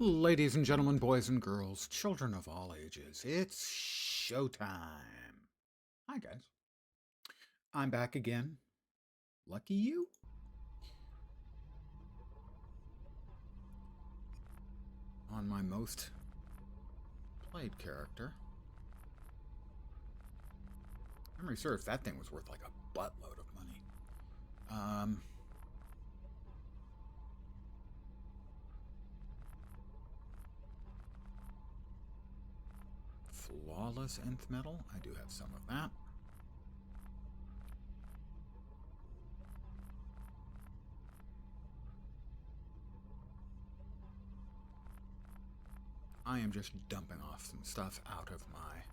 Ladies and gentlemen, boys and girls, children of all ages, it's showtime. Hi, guys. I'm back again. Lucky you. On my most played character. Memory serves, that thing was worth like a buttload of money. Flawless nth metal. I do have some of that. I am just dumping off some stuff out of my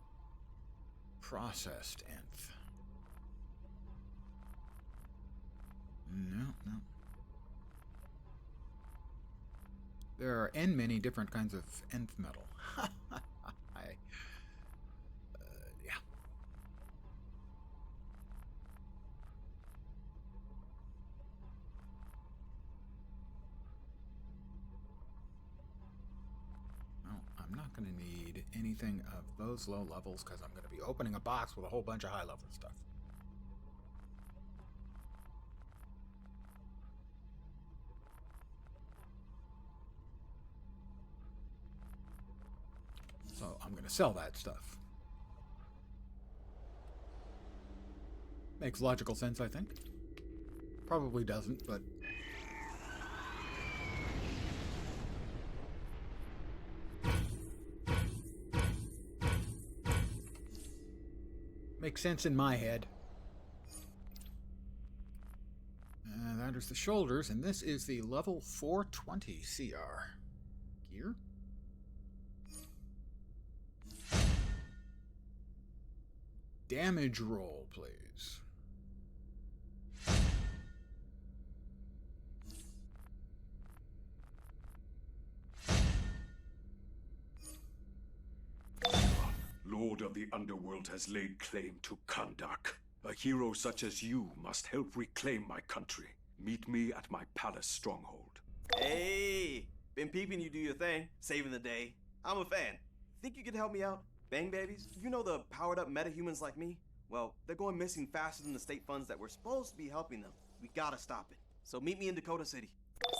processed nth. No. There are many different kinds of nth metal. Yeah. Well, I'm not going to need anything of those low levels because I'm going to be opening a box with a whole bunch of high level stuff. So I'm going to sell that stuff. Makes logical sense, I think. Probably doesn't, but... makes sense in my head. That is the shoulders, and this is the level 420 CR. Gear? Damage roll, please. Lord of the Underworld has laid claim to Kandak. A hero such as you must help reclaim my country. Meet me at my palace stronghold. Hey! Been peeping you do your thing, saving the day. I'm a fan. Think you could help me out? Bang babies, you know the powered-up metahumans like me? Well, they're going missing faster than the state funds that were supposed to be helping them. We gotta stop it. So meet me in Dakota City.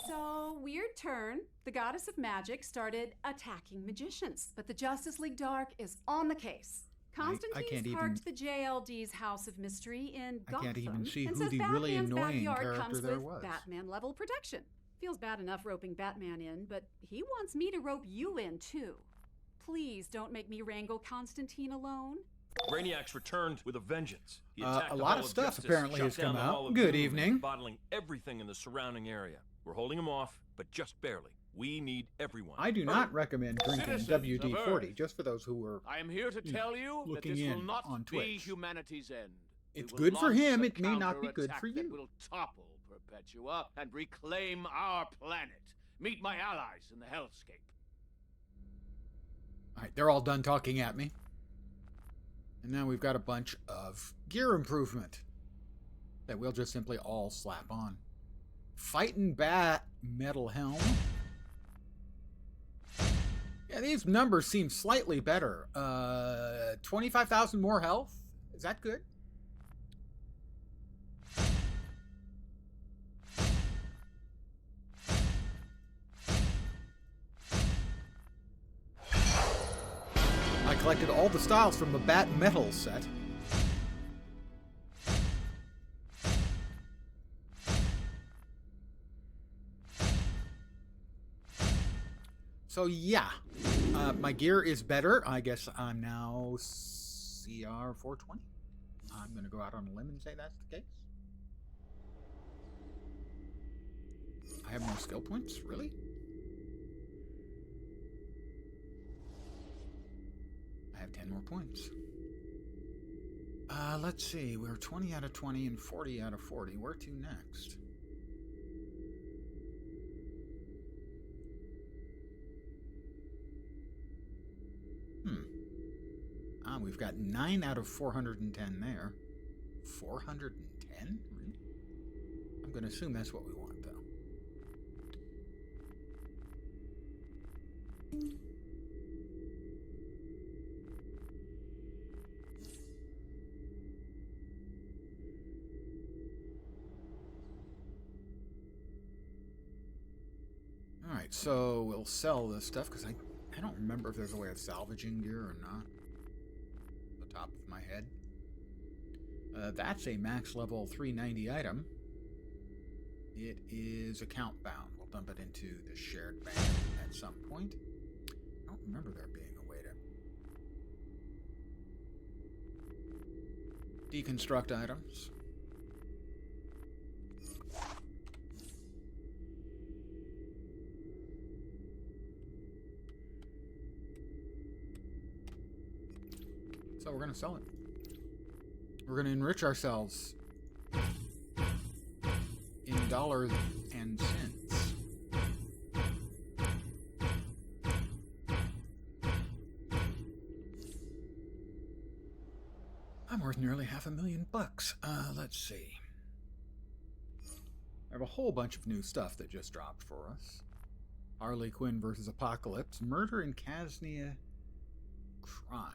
So, weird turn. The goddess of magic started attacking magicians, but the Justice League Dark is on the case. Constantine's parked the JLD's House of Mystery in Gotham. I can't even see and who says the really Batman's annoying backyard character comes there with was. Batman-level protection. Feels bad enough roping Batman in, but he wants me to rope you in, too. Please don't make me wrangle Constantine alone. Brainiac's returned with a vengeance. He A lot of stuff apparently has come out. Good evening. Bottling everything in the surrounding area. We're holding him off, but just barely. We need everyone. I do not recommend drinking WD-40, just for those who were I am here to tell you that looking this in will not on be Twitch. humanity's end. It's We will good for launch him, a it may not be good for counterattack that you. will topple Perpetua and reclaim our planet. Meet my allies in the hellscape. Alright, they're all done talking at me. And now we've got a bunch of gear improvement that we'll just simply all slap on. Fightin' Bat Metal Helm. Yeah, these numbers seem slightly better. 25,000 more health? Is that good? I collected all the styles from the Bat Metal set. So yeah, my gear is better. I guess I'm now CR 420. I'm going to go out on a limb and say that's the case. I have more skill points? Really? I have 10 more points. Let's see. We're 20 out of 20 and 40 out of 40. Where to next? We've got 9 out of 410 there. 410? Really? I'm going to assume that's what we want, though. Alright, so we'll sell this stuff because I don't remember if there's a way of salvaging gear or not. The top of my head. That's a max level 390 item. It is account bound. We'll dump it into the shared bank at some point. I don't remember there being a way to deconstruct items. So we're going to sell it. We're going to enrich ourselves in dollars and cents. I'm worth nearly $500,000. Let's see. I have a whole bunch of new stuff that just dropped for us. Harley Quinn versus Apocalypse. Murder in Casnia. Crime.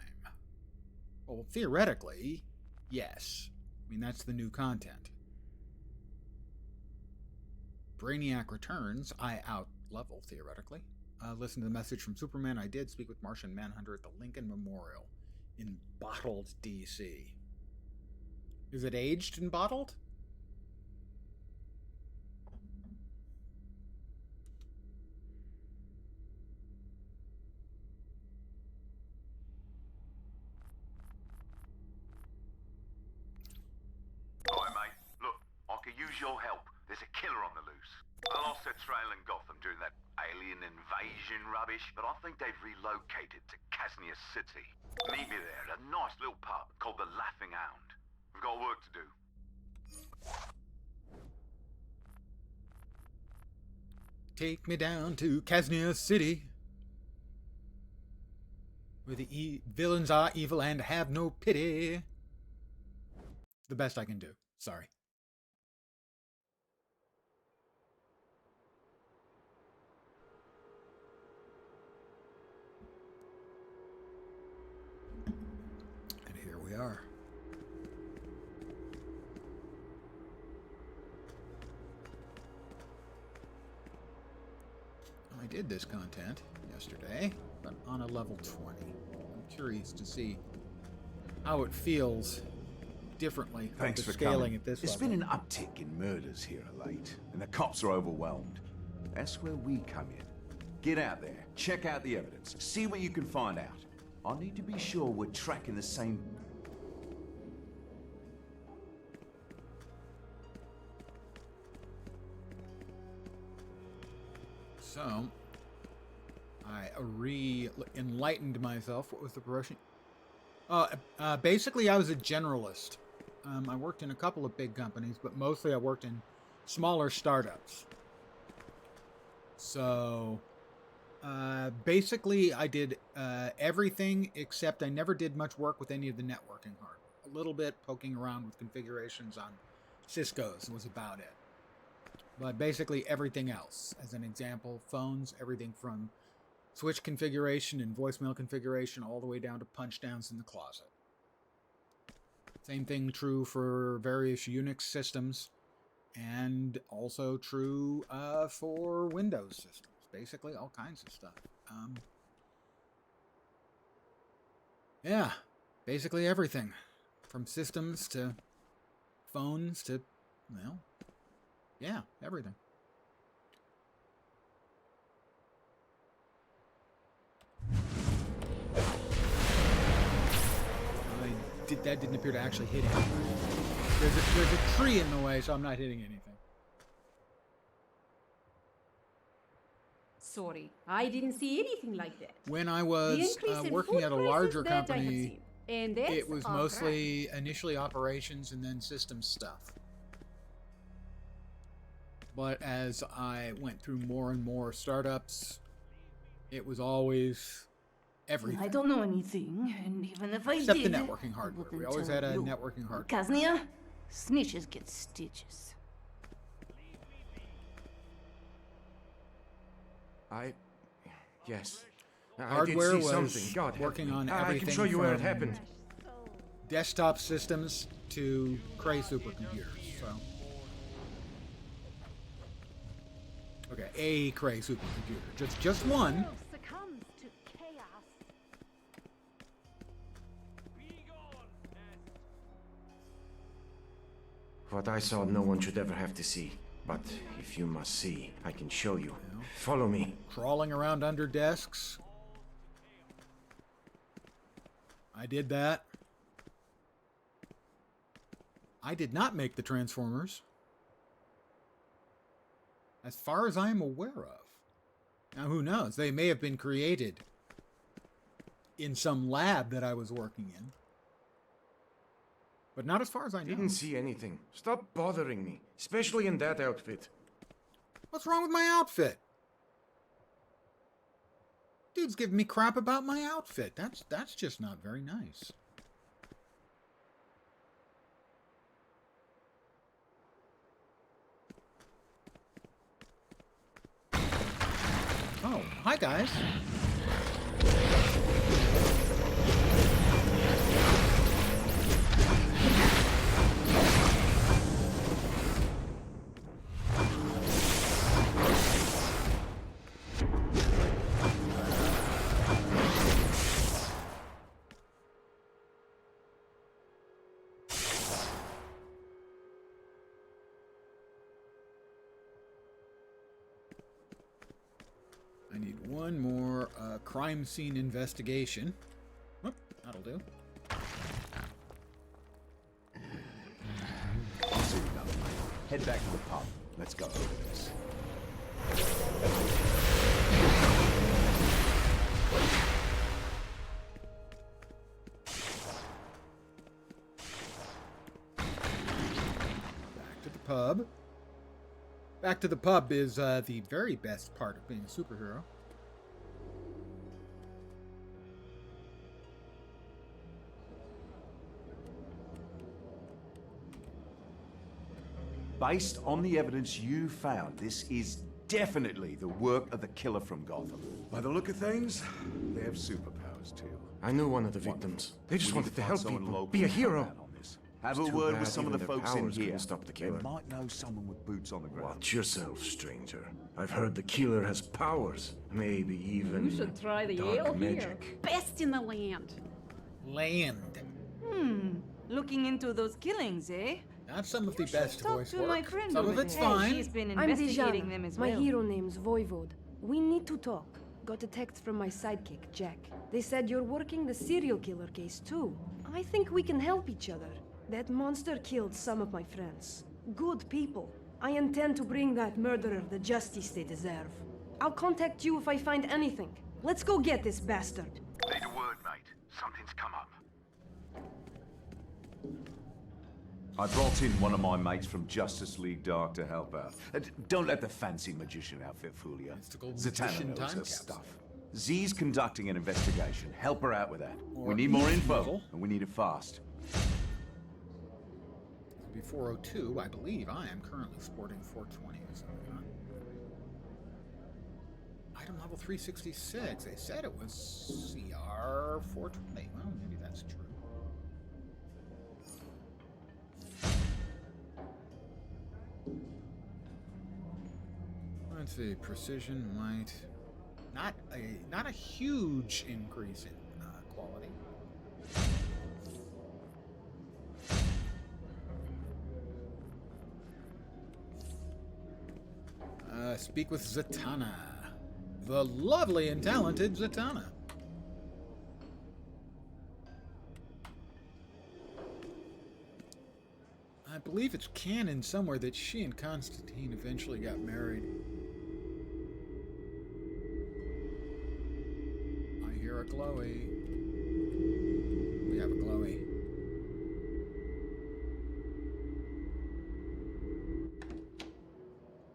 Well, theoretically, yes. I mean, that's the new content. Brainiac returns. I out-level, theoretically. Listen to the message from Superman. I did speak with Martian Manhunter at the Lincoln Memorial in bottled DC. Is it aged and bottled? Use your help. There's a killer on the loose. I lost their trail in Gotham during that alien invasion rubbish, but I think they've relocated to Casnia City. Meet me there at a nice little pub called the Laughing Hound. We've got work to do. Take me down to Casnia City, where the villains are evil and have no pity. The best I can do. Sorry. And here we are. I did this content yesterday, but on a level 20. I'm curious to see how it feels differently. Thanks for scaling coming. at this There's level. been an uptick in murders here of late, and the cops are overwhelmed. That's where we come in. Get out there, check out the evidence, see what you can find out. I need to be sure we're tracking the same... So, I re-enlightened myself. What was the progression? Basically, I was a generalist. I worked in a couple of big companies, but mostly I worked in smaller startups. So, basically, I did everything except I never did much work with any of the networking hardware. A little bit poking around with configurations on Cisco's was about it. But basically everything else. As an example, phones, everything from switch configuration and voicemail configuration all the way down to punch downs in the closet. Same thing true for various Unix systems, and also true for Windows systems. Basically all kinds of stuff. Yeah, basically everything. From systems to phones to, well, yeah, everything. That didn't appear to actually hit him. There's a tree in the way, so I'm not hitting anything. Sorry, I didn't see anything like that. When I was working at a larger company, and it was mostly initially operations and then systems stuff. But as I went through more and more startups, it was always everything. I don't know anything, and even if I Except did... the networking hardware. We always had a networking hardware. Casnia, snitches get stitches. Yes. Hardware was working on everything I can show you where it from happened. desktop systems to Cray supercomputers. So, okay, a Cray supercomputer, just one. Succumbs to chaos. What I saw, no one should ever have to see. But if you must see, I can show you. Follow me. Crawling around under desks. I did that. I did not make the Transformers, as far as I am aware of. Now, who knows? They may have been created in some lab that I was working in. But not as far as I know. Didn't see anything. Stop bothering me, especially in that outfit. What's wrong with my outfit? Dude's giving me crap about my outfit. That's just not very nice. Oh, hi guys. I need one more crime scene investigation. Whoop, that'll do. I'll see you now. Head back to the pub. Let's go over this. Back to the pub. Back to the pub is the very best part of being a superhero. Based on the evidence you found, this is definitely the work of the killer from Gotham. By the look of things, they have superpowers too. I knew one of the victims. They just wanted to help people, be a hero. Have a word with some of the folks in here. Stop the They killer. might know someone with boots on the ground. Watch yourself, stranger. I've heard the killer has powers. Maybe even You should try the dark ale here. magic. Best in the land. Land. Looking into those killings, eh? Not some of the best Talk voice to work. my friend Some over of it's there. fine. She's been I'm investigating Dijana. them as My well. hero name's Voivod. We need to talk. Got a text from my sidekick, Jack. They said you're working the serial killer case too. I think we can help each other. That monster killed some of my friends. Good people. I intend to bring that murderer the justice they deserve. I'll contact you if I find anything. Let's go get this bastard. Need a word, mate. Something's come up. I brought in one of my mates from Justice League Dark to help out. Don't let the fancy magician outfit fool you. Mystical Zatanna magician knows time her capsule. stuff. Z's conducting an investigation. Help her out with that. Or We need more each info, level. and we need it fast. It'll be 402, I believe. I am currently sporting 420. So item level 366. They said it was CR 420. Well, maybe that's true. Let's see, precision, might. Not a huge increase in quality. Speak with Zatanna, the lovely and talented Zatanna. I believe it's canon somewhere that she and Constantine eventually got married. I hear a glowy. We have a glowy.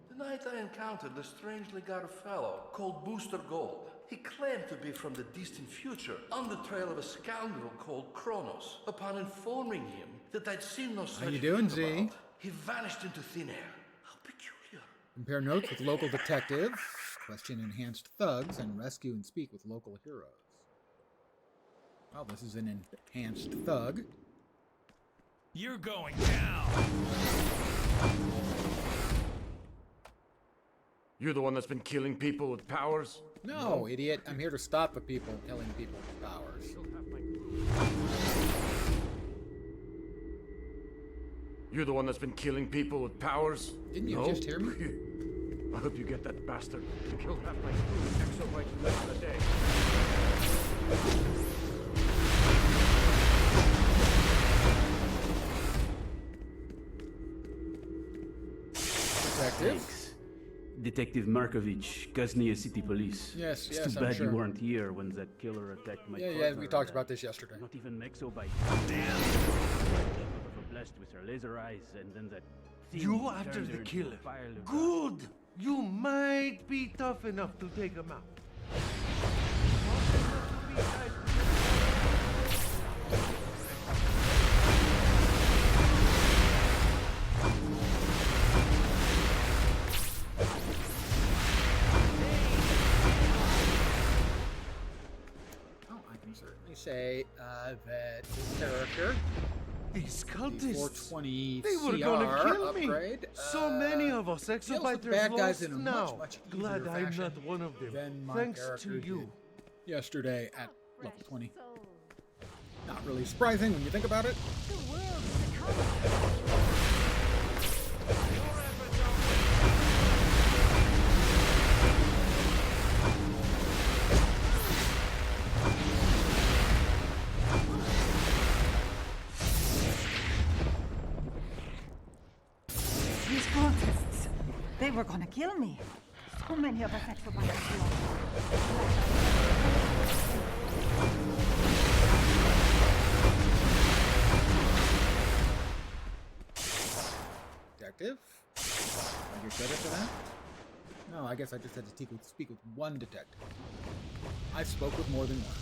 The night I encountered a strangely guarded fellow called Booster Gold. He claimed to be from the distant future, on the trail of a scoundrel called Kronos. Upon informing him that I'd seen no such How you doing, thing Z? about, he vanished into thin air. How peculiar. Compare notes with local detectives, question enhanced thugs, and rescue and speak with local heroes. Well, this is an enhanced thug. You're going down! You're the one that's been killing people with powers? No, idiot. I'm here to stop the people killing people with powers. You're the one that's been killing people with powers? Didn't you just hear me? I hope you get that bastard. You killed half my crew with exobites in less than a day. Detective? Thanks. Detective Markovich, Kaznia City Police. Yes, it's yes, too I'm bad sure. you weren't here when that killer attacked my Yeah, we talked about this yesterday. Not even exobites. Damn! Blessed with her laser eyes, and then that thing You after turned the her into killer. a fire lizard. Good! You might be tough enough to take him out. Oh, I can certainly say that this character, These the cultists, 420 they were CR gonna kill me. upgrade, So many of us deals with exobiters bad guys lost in a now. much Glad easier I'm fashion not one of them. than my Thanks character to you. did yesterday at level 20. Not really surprising when you think about it. The world is a color. These cultists, they were gonna kill me. So many of us exobites Detective? I get credit for that? No, I guess I just had to speak with one detective. I spoke with more than one.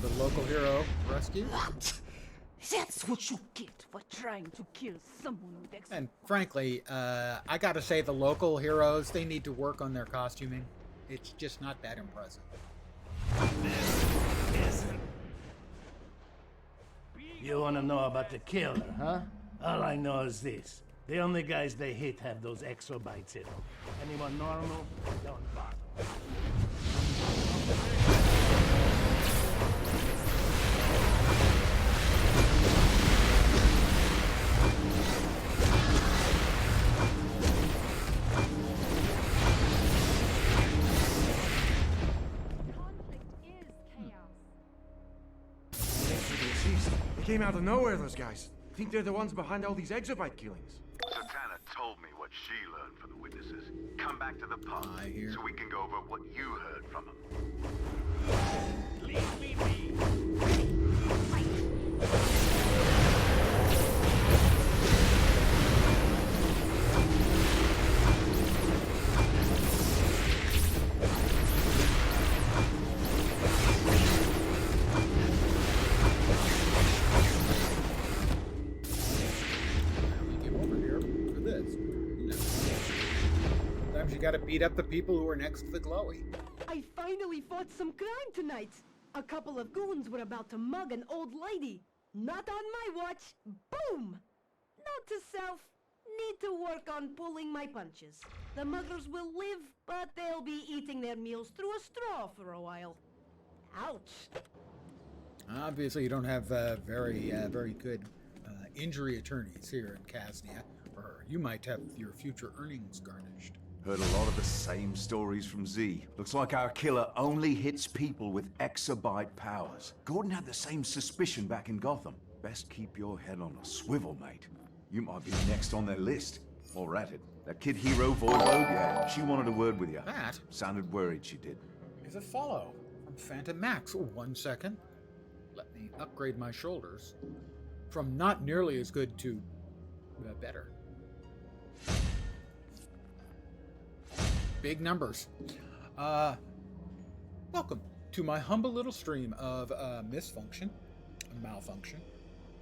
The local hero rescue. What? That's what you get for trying to kill someone with exobites. And frankly, I gotta say the local heroes, they need to work on their costuming. It's just not that impressive. You wanna know about the killer, huh? All I know is this. The only guys they hit have those exobites in them. Anyone normal, don't bother. They came out of nowhere, those guys. Think they're the ones behind all these exobite killings. Satana told me what she learned from the witnesses. Come back to the pub so we can go over what you heard from them. Leave me be! Gotta beat up the people who are next to the glowy. I finally fought some crime tonight. A couple of goons were about to mug an old lady. Not on my watch. Boom! Note to self, need to work on pulling my punches. The muggers will live, but they'll be eating their meals through a straw for a while. Ouch. Obviously, you don't have very good injury attorneys here in Kaznia, or you might have your future earnings garnished. Heard a lot of the same stories from Z. Looks like our killer only hits people with exabyte powers. Gordon had the same suspicion back in Gotham. Best keep your head on a swivel, mate. You might be next on their list. Or ratted. That kid hero, Voivode, yeah, she wanted a word with you. That? Sounded worried she did. Is a follow from Phantom Max. 1 second. Let me upgrade my shoulders. From not nearly as good to better. Big numbers. Welcome to my humble little stream of misfunction, malfunction,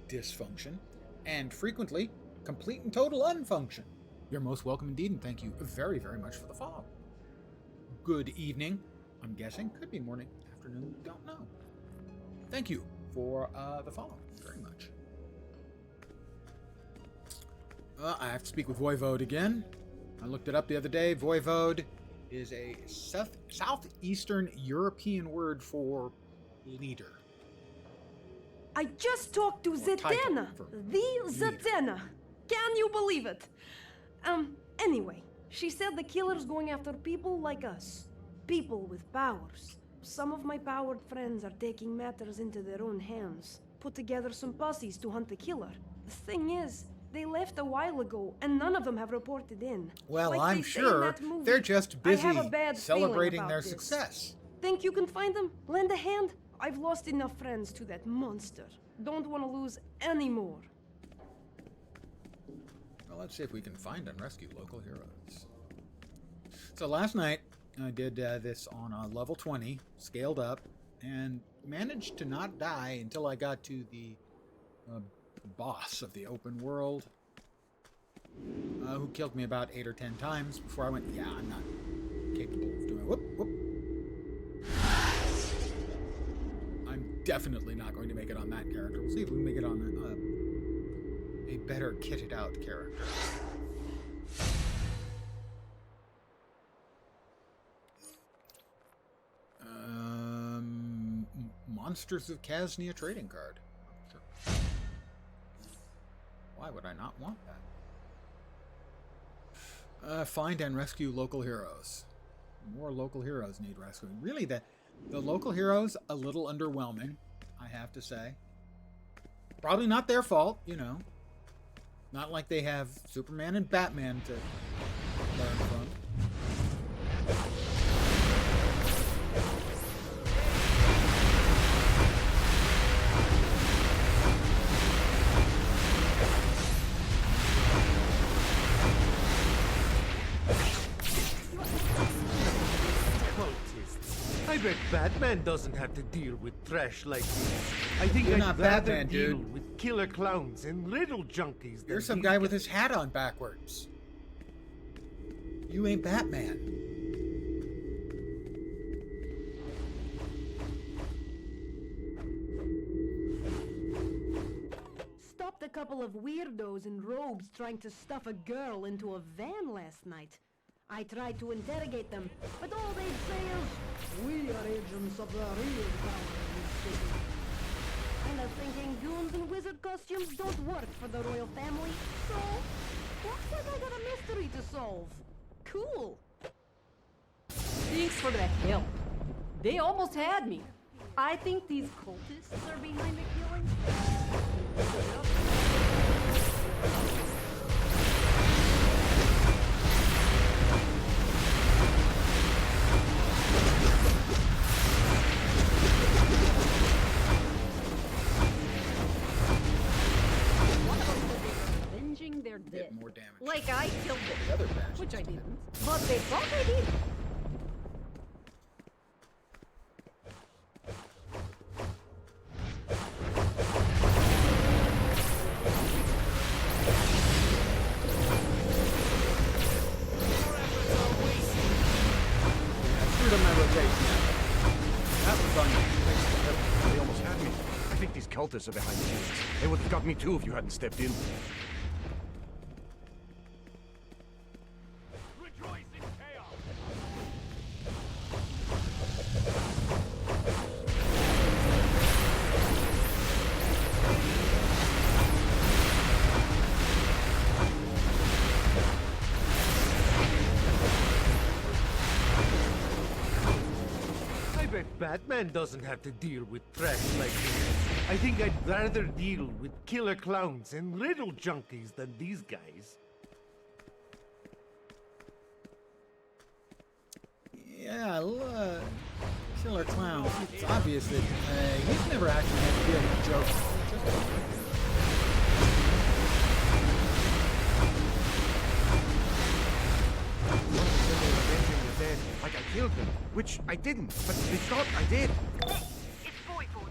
dysfunction, and frequently complete and total unfunction. You're most welcome indeed, and thank you very, very much for the follow. Good evening, I'm guessing. Could be morning, afternoon, don't know. Thank you for the follow very much. I have to speak with Voivode again. I looked it up the other day. Voivode is a southeastern European word for leader. I just talked to Zetena, the Zetena. Can you believe it? Anyway, she said the killer's going after people like us. People with powers. Some of my powered friends are taking matters into their own hands. Put together some posses to hunt the killer. The thing is, they left a while ago, and none of them have reported in. Well, like I'm sure they're just busy celebrating their success. Think you can find them? Lend a hand? I've lost enough friends to that monster. Don't want to lose any more. Well, let's see if we can find and rescue local heroes. So last night, I did this on level 20, scaled up, and managed to not die until I got to the boss of the open world, who killed me about 8 or 10 times before I went, yeah, I'm not capable of doing it. Whoop. I'm definitely not going to make it on that character. We'll see if we can make it on a better kitted out character. Monsters of Kaznia trading card. Sure. Why would I not want that? Find and rescue local heroes. More local heroes need rescuing. Really, the local heroes, a little underwhelming, I have to say. Probably not their fault, you know. Not like they have Superman and Batman to learn from. I bet Batman doesn't have to deal with trash like this. I think You're I'd not rather Batman, deal dude. with killer clowns and little junkies. You're some guy with his hat on backwards. You ain't Batman. Stopped a couple of weirdos in robes trying to stuff a girl into a van last night. I tried to interrogate them, but all they say is, "We are agents of the real power in this city." Kinda thinking goons in wizard costumes don't work for the royal family, so looks like I got a mystery to solve. Cool. Thanks for the help. They almost had me. I think these cultists are behind the killing. They're dead. More damage. Like I killed The other them, badge which I is dead. didn't. But they thought I did. Screwed up my rotation. That was on you. They almost had me. I think these cultists are behind the scenes. They would have got me too if you hadn't stepped in. Rejoice in chaos. I bet Batman doesn't have to deal with trash like this. I think I'd rather deal with killer clowns and little junkies than these guys. Yeah, killer clowns. It's obvious that he's never actually had to deal with jokes. killed them, which I didn't, but they thought I did. Hey, it's Voivod.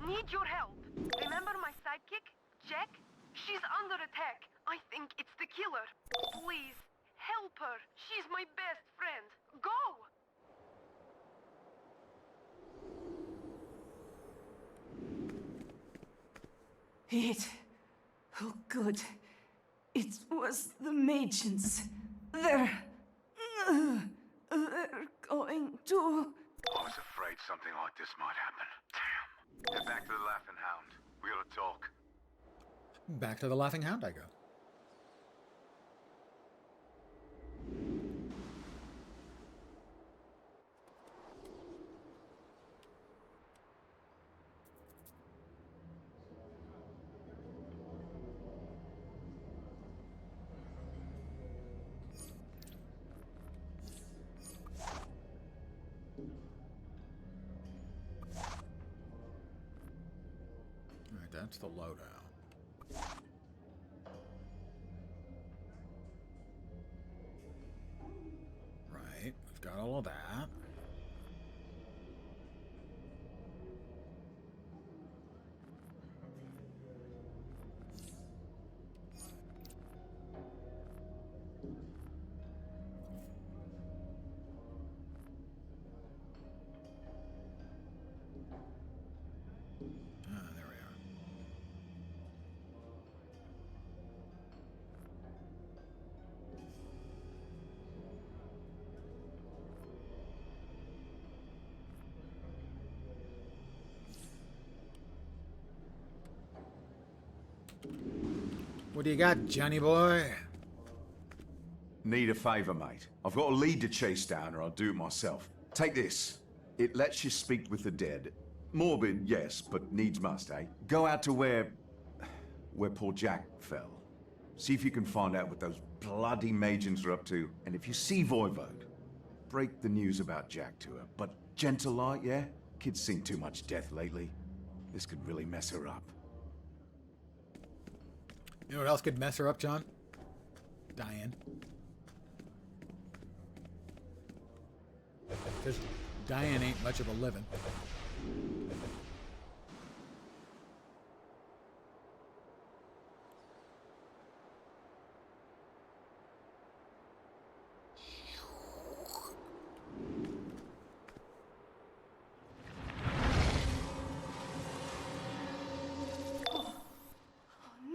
Need your help. Remember my sidekick, Jack? She's under attack. I think it's the killer. Please, help her. She's my best friend. Go! Oh good. It was the Magians. They're going to... I was afraid something like this might happen. Damn. Get back to the Laughing Hound. We gotta talk. Back to the Laughing Hound I go. Alright, that's the loadout. Right, we've got all of that. Ah, there we are. What do you got, Johnny boy? Need a favor, mate. I've got a lead to chase down, or I'll do it myself. Take this. It lets you speak with the dead. Morbid, yes, but needs must, eh? Go out to where poor Jack fell. See if you can find out what those bloody Magians are up to, and if you see Voivod, break the news about Jack to her. But gentle like, yeah? Kid's seen too much death lately. This could really mess her up. You know what else could mess her up, John? Diane. Because Diane ain't much of a living.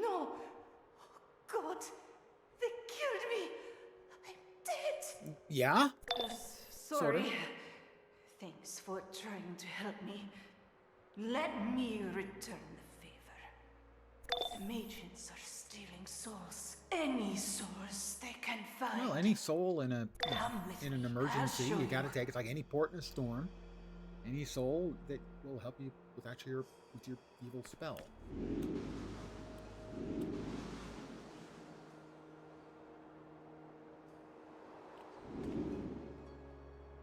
No! God! They killed me! I'm dead! Yeah? Sorry. Sort of. Thanks for trying to help me. Let me return the favor. The Magians are stealing souls. Any souls they can find. Well, any soul in a Come with in an me. emergency, I'll show you got to you. take. It's like any port in a storm. Any soul that will help you with actually with your evil spell.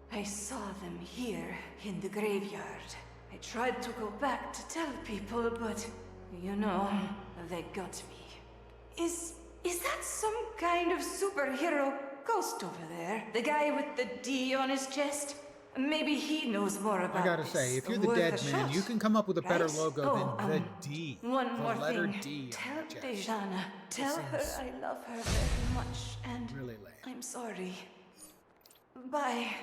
I saw them here in the graveyard. I tried to go back to tell people, but you know, they got me. Is that some kind of superhero ghost over there? The guy with the D on his chest? Maybe he knows more about I gotta this. say, if you're the Worth dead a man, shot, you can come up with a better right? logo than the D. One the more letter thing. D. Tell on the chest. Dejana. Tell her seems I love her very much, and really lame. I'm sorry. Bye.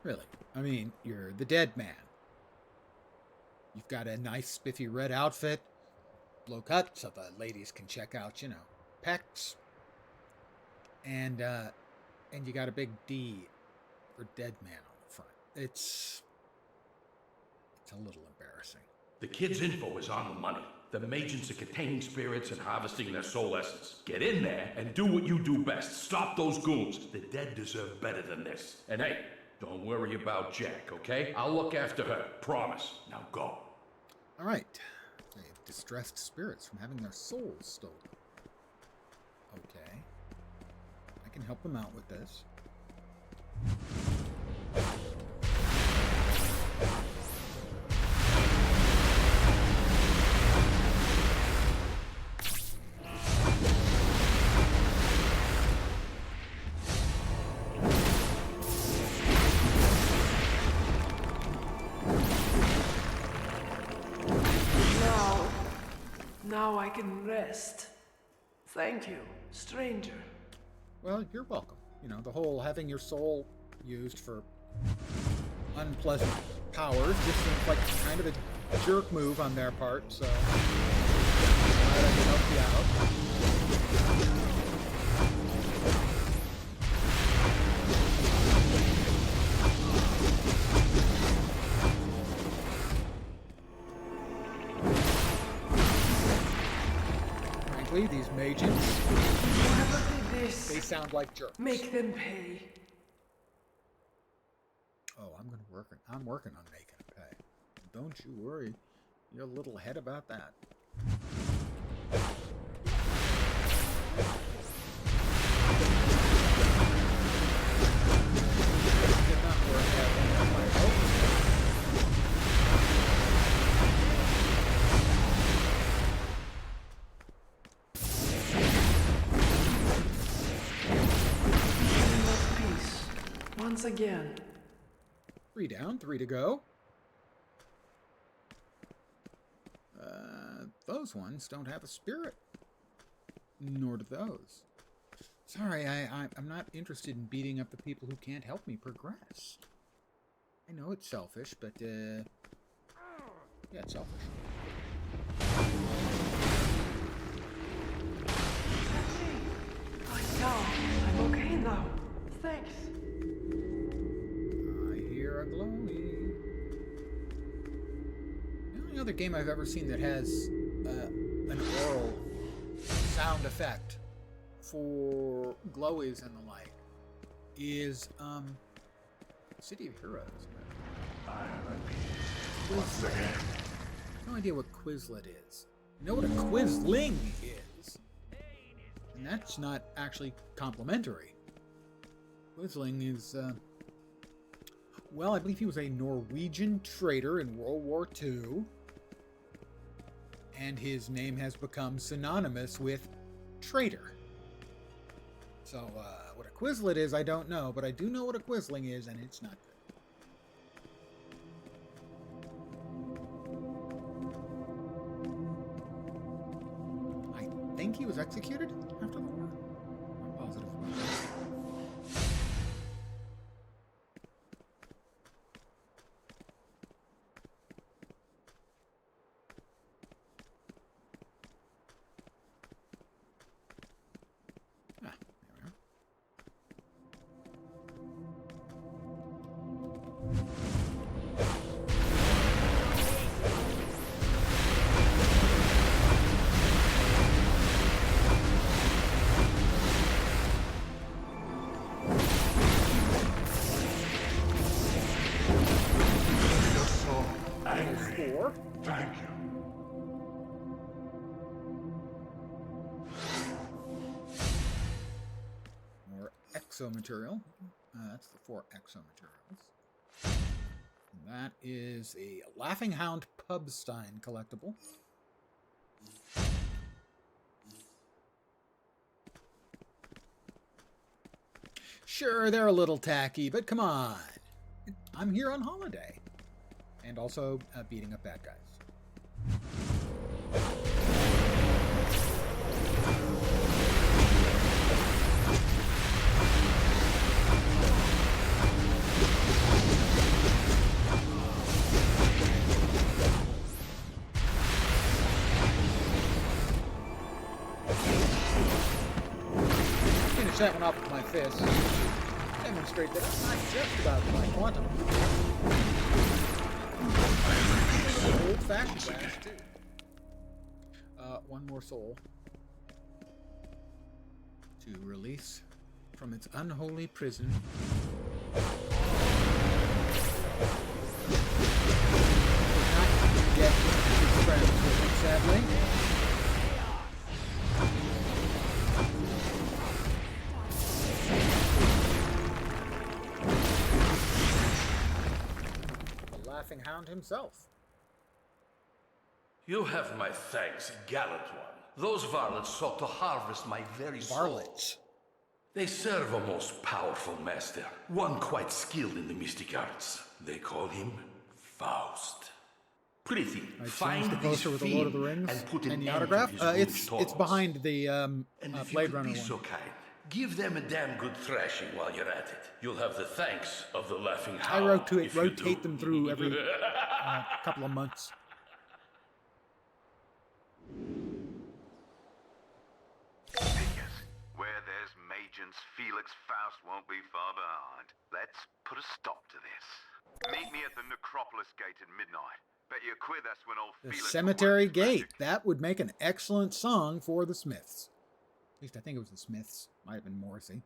Really. I mean, you're the dead man. You've got a nice spiffy red outfit, low cut, so the ladies can check out, you know, pecs. And you got a big D for dead man on the front. It's a little embarrassing. The kid's info is on the money. The Magians are containing spirits and harvesting their soul essence. Get in there and do what you do best. Stop those goons. The dead deserve better than this. And hey, don't worry about Jack, okay? I'll look after her. Promise. Now go. All right. They've distressed spirits from having their souls stolen. Okay. I can help them out with this. Now I can rest. Thank you, stranger. Well, you're welcome. You know, the whole having your soul used for unpleasant powers just seems like kind of a jerk move on their part, so glad I can help you out. Frankly, these mages, they sound like jerks. Make them pay. Oh, I'm working on making it pay. Don't you worry. You're a little ahead about that. Did not work out on my hope. Peace. Once again. 3 down, 3 to go. Those ones don't have a spirit. Nor do those. Sorry, I'm not interested in beating up the people who can't help me progress. I know it's selfish, but, yeah, it's selfish. I'm okay now. Thanks. I hear a glowy. The only other game I've ever seen that has an oral sound effect for glowies and the like is City of Heroes. Once again. No idea what Quizlet is. You know what a Quizling is? And that's not actually complimentary. Quisling is, well, I believe he was a Norwegian trader in World War II. And his name has become synonymous with traitor. So, what a Quizlet is, I don't know. But I do know what a Quisling is, and it's not good. I think he was executed after the war. I'm positive about that. Thank you. More exo material. That's the 4 exo materials. And that is a Laughing Hound Pubstein collectible. Sure, they're a little tacky, but come on. I'm here on holiday. And also beating up bad guys. Finish that one off with my fist. Demonstrate that I'm not just about my quantum. Old-fashioned bash, too. One more soul to release from its unholy prison. Not get his friends with him, sadly. The Laughing Hound himself. You have my thanks, gallant one. Those varlets sought to harvest my very soul. Varlets? They serve a most powerful master, one quite skilled in the mystic arts. They call him Faust. Pretty. I Find changed the poster this with the Lord of the fiend Rings and put an and the end to autograph. his It's bruised behind the And if Blade you could Runner be one. so kind, give them a damn good thrashing while you're at it. You'll have the thanks of the Laughing I Hound. rotate them through every couple of months. Figures. Where there's Magians, Felix Faust won't be far behind. Let's put a stop to this. Meet me at the Necropolis Gate at midnight. Bet you a quid that's when old The Felix Cemetery Gate. That would make an excellent song for the Smiths. At least I think it was the Smiths. Might have been Morrissey.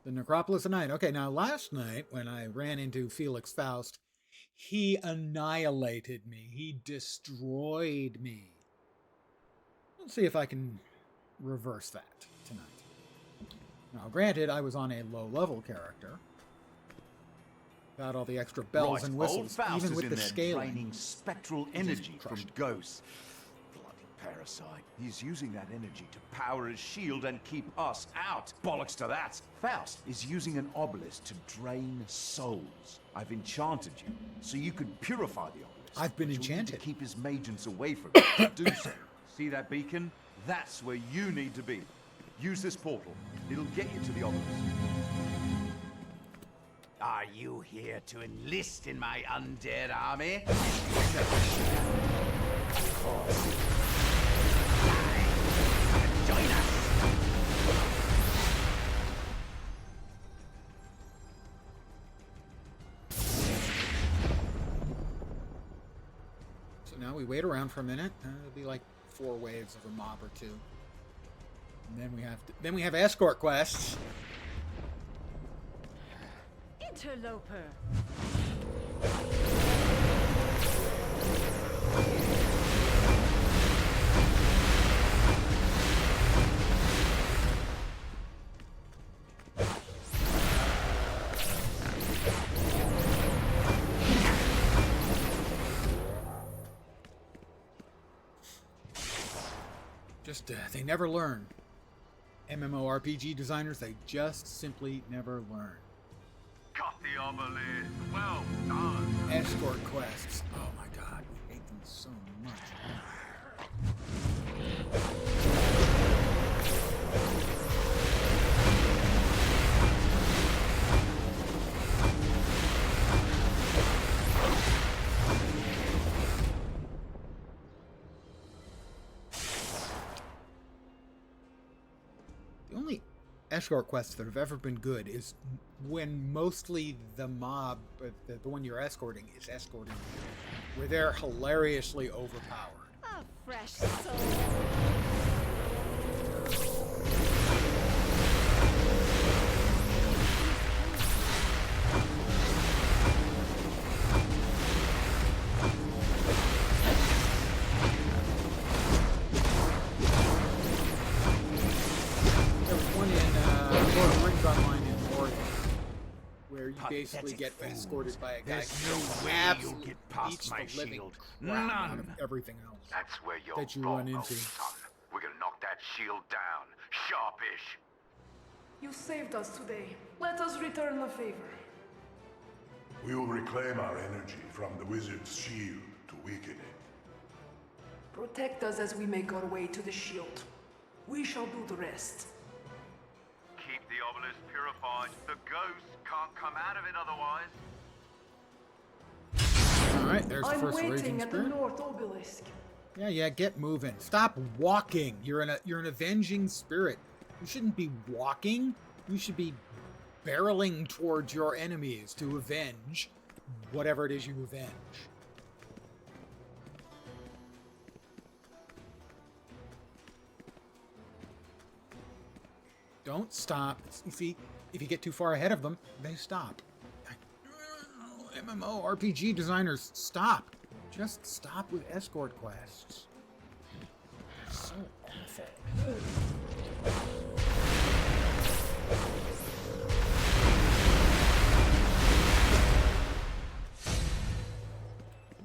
The Necropolis at night. Okay, now last night when I ran into Felix Faust, he annihilated me. He destroyed me. Let's see if I can reverse that tonight. Now, granted, I was on a low-level character. Got all the extra bells and whistles, even with the scaling. Draining spectral energy from ghosts. Bloody parasite. He's using that energy to power his shield and keep us out. Bollocks to that. Faust is using an obelisk to drain souls. I've enchanted you, so you can purify the obelisk. I've been But you'll need enchanted. to keep his magians away from it to do so. See that beacon? That's where you need to be. Use this portal. It'll get you to the obelisk. Are you here to enlist in my undead army? Join us! So now we wait around for a minute. It'll be like 4 waves of a mob or 2. And then we have escort quests. Interloper. Just, they never learn. MMORPG designers, they just simply never learn. Got the obelisk. Well done. Escort quests. Oh my god, we hate them so much. The only escort quests that have ever been good is when mostly the mob, the one you're escorting, is escorting you, where they're hilariously overpowered. A fresh soul. Basically get escorted by a guy who absolutely get past beats my the living shield. crap out None. of everything else That's where you're that you wrong, run old into. son. We're gonna knock that shield down. Sharpish. You saved us today. Let us return the favor. We will reclaim our energy from the wizard's shield to weaken it. Protect us as we make our way to the shield. We shall do the rest. Keep the obelisk purified. The ghosts can't come out of it otherwise. Alright, there's the I'm first waiting raging at the spirit. north obelisk. Yeah, get moving. Stop walking. You're an avenging spirit. You shouldn't be walking. You should be barreling towards your enemies to avenge whatever it is you avenge. Don't stop. You see, if you get too far ahead of them, they stop. MMORPG designers, stop. Just stop with escort quests. They're so awful.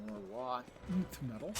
More lot metal.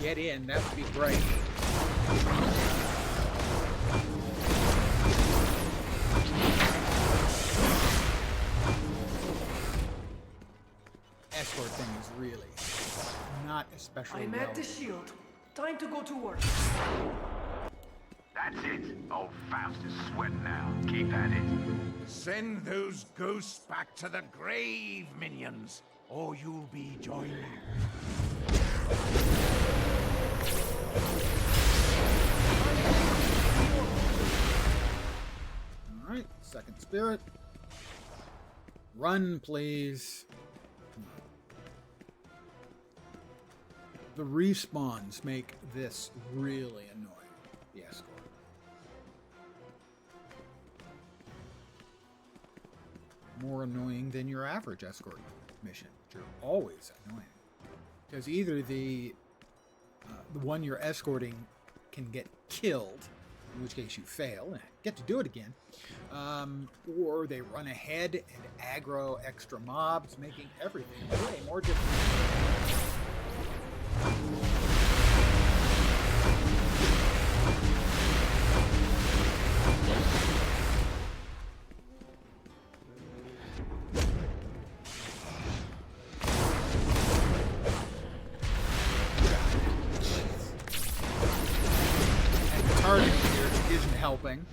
get in, that would be great. Escort thing is really not especially I'm at the shield. Time to go to work. That's it. Old Faust is sweating now. Keep at it. Send those ghosts back to the grave, minions, or you'll be joining. Alright, second spirit. Run, please. The respawns make this really annoying. The escort. More annoying than your average escort mission, which are always annoying. Because either the one you're escorting can get killed, in which case you fail and get to do it again, or they run ahead and aggro extra mobs, making everything way more difficult. And the target here isn't helping.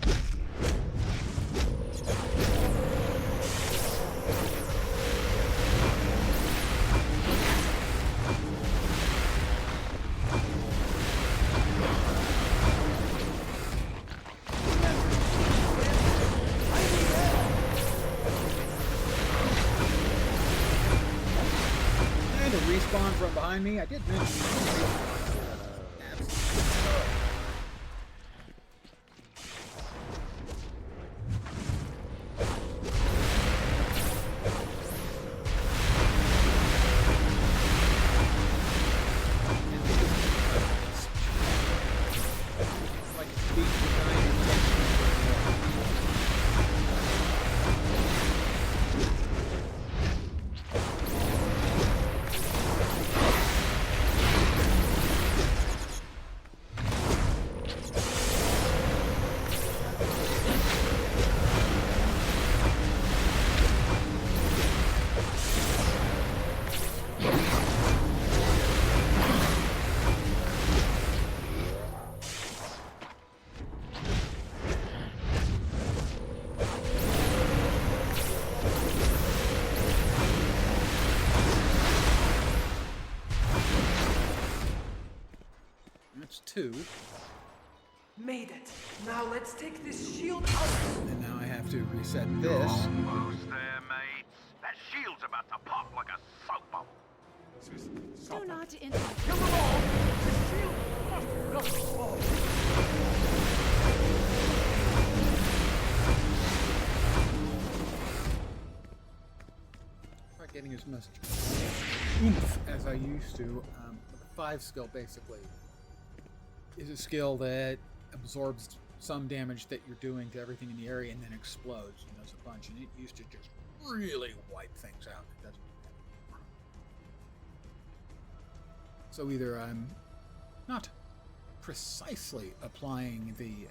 Respawn from behind me. I did mention two. Made it. Now let's take this shield out. And now I have to reset this. Almost there, mates. That shield's about to pop like a soap bubble. Do not enter. Kill them all! The shield must not fall. Not getting as much oomph as I used to. The 5 skill basically is a skill that absorbs some damage that you're doing to everything in the area and then explodes and does a bunch. And it used to just really wipe things out. It doesn't do that anymore. So either I'm not precisely applying the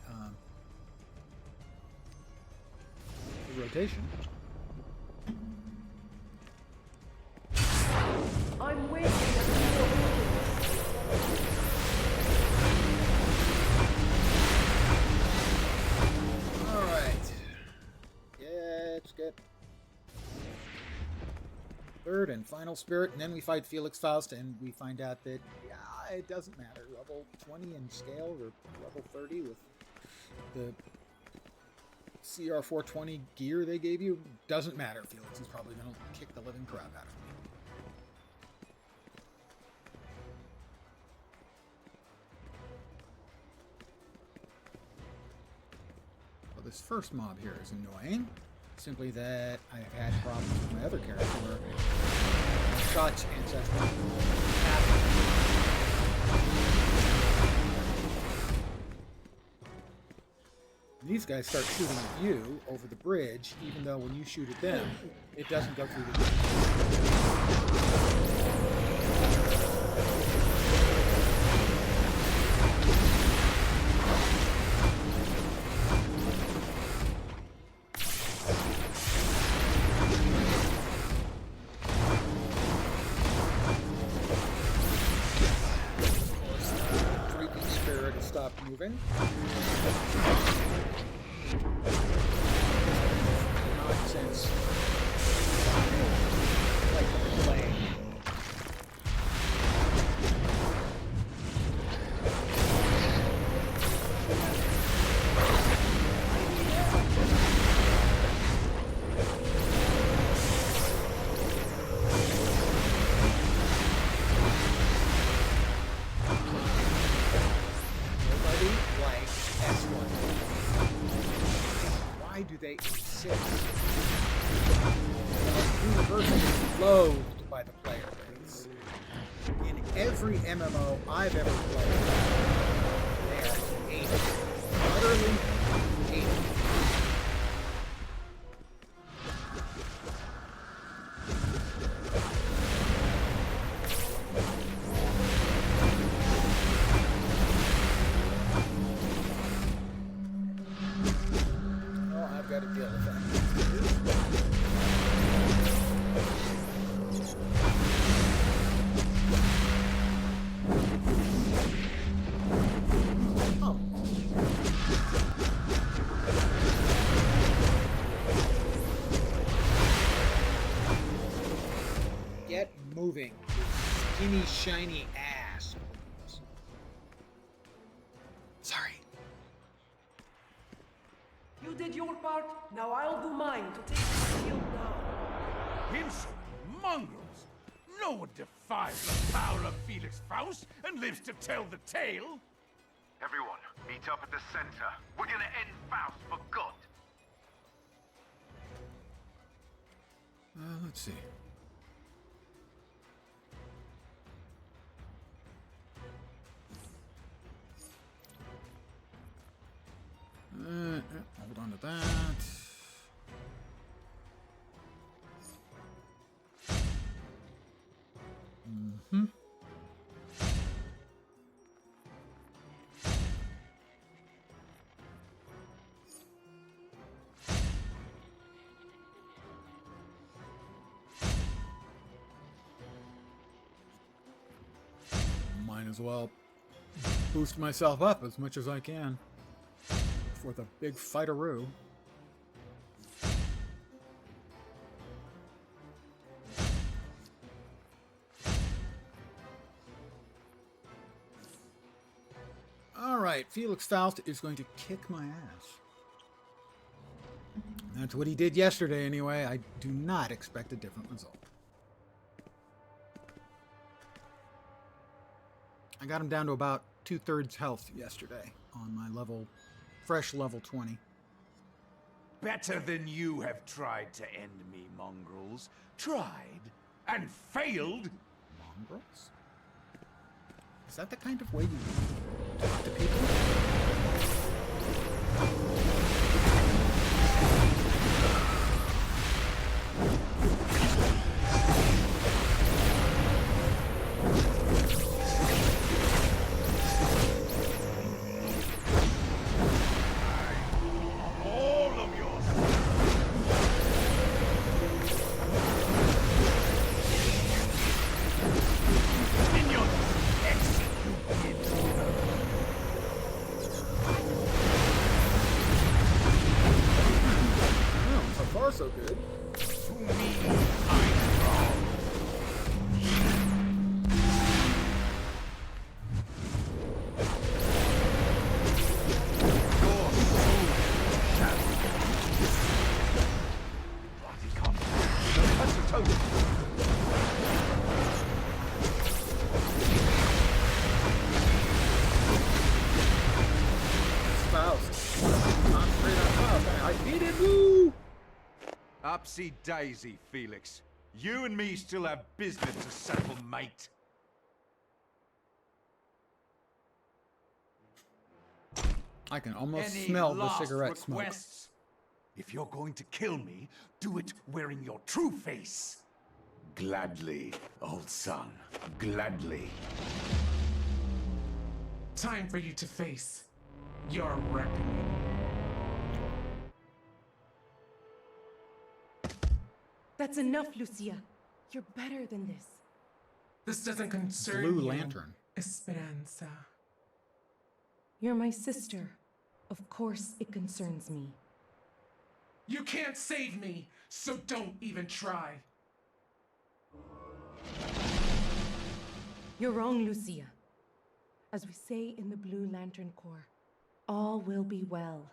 rotation. I'm waiting at the door. Let's get third and final spirit, and then we fight Felix Faust, and we find out that, yeah, it doesn't matter. Level 20 in scale, or level 30 with the CR 420 gear they gave you, doesn't matter. Felix is probably going to kick the living crap out of me. Well, this first mob here is annoying. Simply that I've had problems with my other character where shots and such won't happen. These guys start shooting at you over the bridge, even though when you shoot at them, it doesn't go through the bridge. moving. Nonsense. Like the play. Why do they exist? Universally loathed by the player base. In every MMO I've ever played, they are hated. Utterly hated. Got to deal with that. Oh. Get moving, you skinny, shiny ass. Sorry. You did your part, now I'll do mine to take the shield down. Insolent mongrels! No one defies the power of Felix Faust and lives to tell the tale! Everyone, meet up at the center. We're gonna end Faust for good. Let's see. Hold on to that. Might as well boost myself up as much as I can for the big fighteroo. Alright, Felix Faust is going to kick my ass. That's what he did yesterday anyway. I do not expect a different result. I got him down to about 2/3 health yesterday on my fresh level 20. Better than you have tried to end me, mongrels. Tried and failed. Mongrels? Is that the kind of way you talk to people? So good. To me, I'm wrong. Your soul shall bloody combat. Don't touch the totem. Faust. Concentrate on Faust. I beat him. Woo! Upsy daisy, Felix. You and me still have business to settle, mate. I can almost smell the cigarette smoke. If you're going to kill me, do it wearing your true face. Gladly, old son. Gladly. Time for you to face your reckoning. That's enough, Lucia. You're better than this. This doesn't concern Blue you, Lantern. Esperanza. You're my sister. Of course it concerns me. You can't save me, so don't even try. You're wrong, Lucia. As we say in the Blue Lantern Corps, all will be well.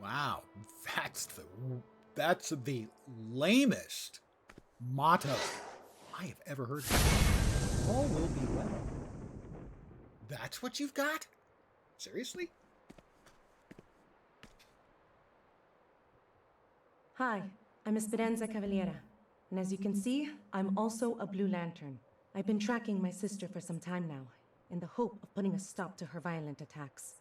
Wow, that's the lamest motto I have ever heard. All will be well. That's what you've got? Seriously? Hi, I'm Esperanza Cavaliera, and as you can see, I'm also a Blue Lantern. I've been tracking my sister for some time now, in the hope of putting a stop to her violent attacks.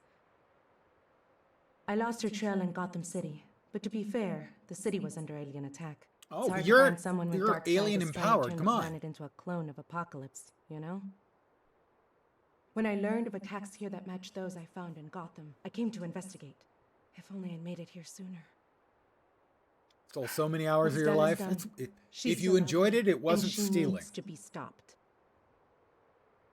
I lost her trail in Gotham City, but to be fair, the city was under alien attack. Oh, it's hard you're to find someone with dark alien side that's empowered. trying to turn Come the on. planet into a clone of Apocalypse, you know? When I learned of attacks here that matched those I found in Gotham, I came to investigate. If only I'd made it here sooner. Stole so many hours of What's your done life. is done. She's If you still enjoyed out it, there, it wasn't and she stealing. needs to be stopped.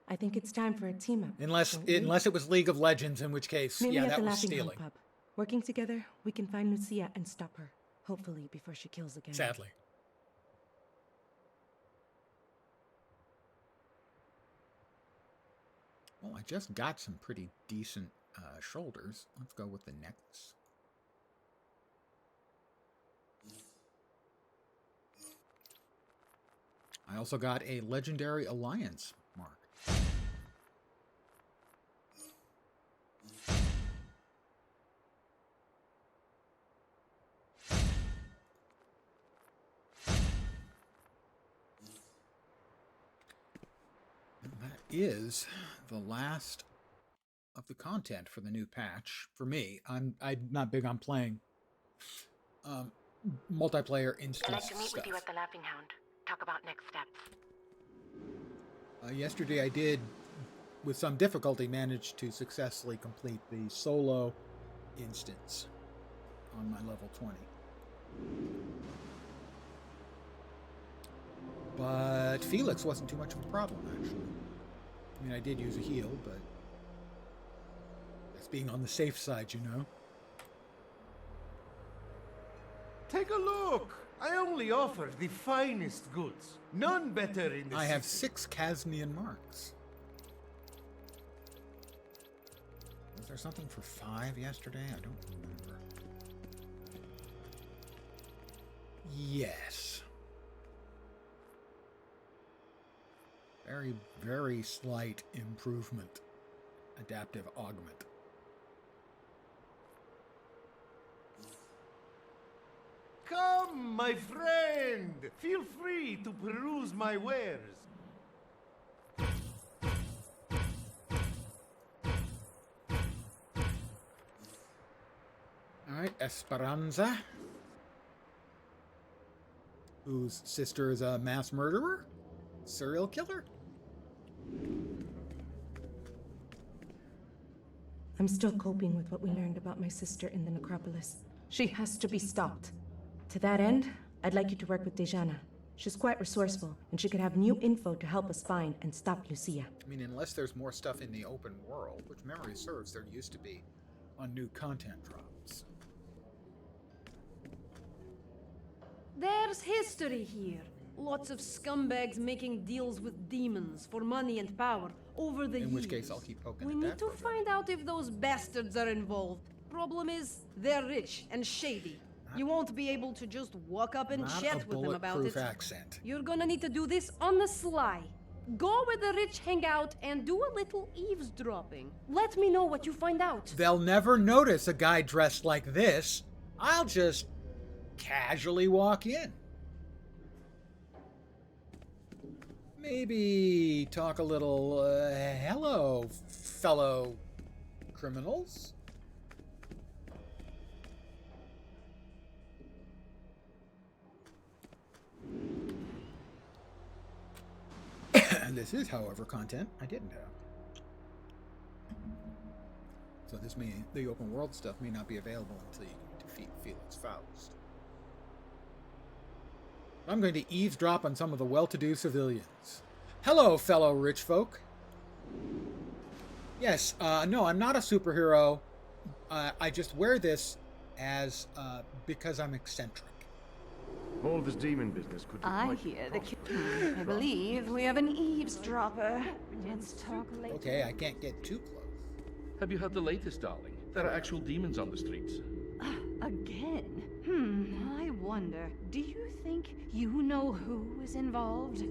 I think it's time for a team up. Unless it was League of Legends, in which case, Meet me yeah, at that the was Laughing stealing. Pub. Working together, we can find Lucia and stop her. Hopefully, before she kills again. Sadly. Well, I just got some pretty decent shoulders. Let's go with the necklace. I also got a Legendary Alliance mark. And that is the last of the content for the new patch. For me, I'm not big on playing multiplayer instance I'd like to meet stuff. with you at the Laughing Hound. Talk about next steps. Yesterday I did, with some difficulty, manage to successfully complete the solo instance on my level 20. But Felix wasn't too much of a problem, actually. I mean, I did use a heal, but that's being on the safe side, you know. Take a look. I only offer the finest goods. None better in the I have city. 6 Kasnian marks. Was there something for 5 yesterday? I don't remember. Yes. Very, very slight improvement. Adaptive augment. Come, my friend. Feel free to peruse my wares. Alright, Esperanza. Whose sister is a mass murderer? Serial killer? I'm still coping with what we learned about my sister in the necropolis. She has to be stopped. To that end, I'd like you to work with Dejana. She's quite resourceful, and she could have new info to help us find and stop Lucia. I mean, unless there's more stuff in the open world, which memory serves there used to be on new content drops. There's history here. Lots of scumbags making deals with demons for money and power over the years. In which case, I'll keep poking We at need that to for a bit. find out if those bastards are involved. Problem is, they're rich and shady. You won't be able to just walk up and Not chat a with them about bulletproof it. accent. You're gonna need to do this on the sly. Go where the rich hang out and do a little eavesdropping. Let me know what you find out. They'll never notice a guy dressed like this. I'll just casually walk in. Maybe talk a little, hello, fellow criminals. This is, however, content I didn't have. So the open world stuff may not be available until you can defeat Felix Faust. I'm going to eavesdrop on some of the well-to-do civilians. Hello, fellow rich folk. Yes, no, I'm not a superhero. I just wear this as, because I'm eccentric. All this demon business could be I hear the I believe we have an eavesdropper. Let's talk later. Okay, I can't get too close. Have you heard the latest, darling? There are actual demons on the streets. Again? I wonder, do you think you know who is involved?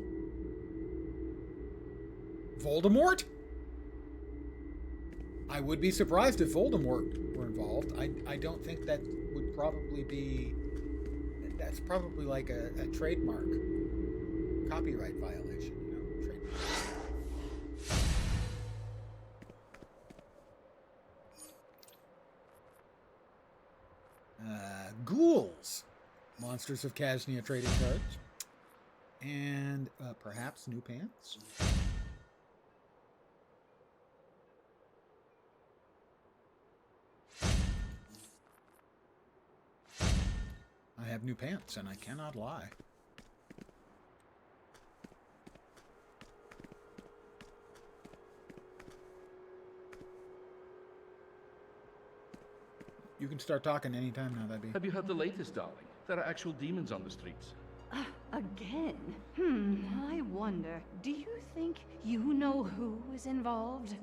Voldemort? I would be surprised if Voldemort were involved. I don't think that would probably be... That's probably like a trademark. Copyright violation, you know? Trademark. Ghouls. Monsters of Casnia trading cards. And perhaps new pants. I have new pants, and I cannot lie. You can start talking anytime now, that'd be. Have you heard the latest, darling? There are actual demons on the streets. Again? I wonder, do you think you know who is involved?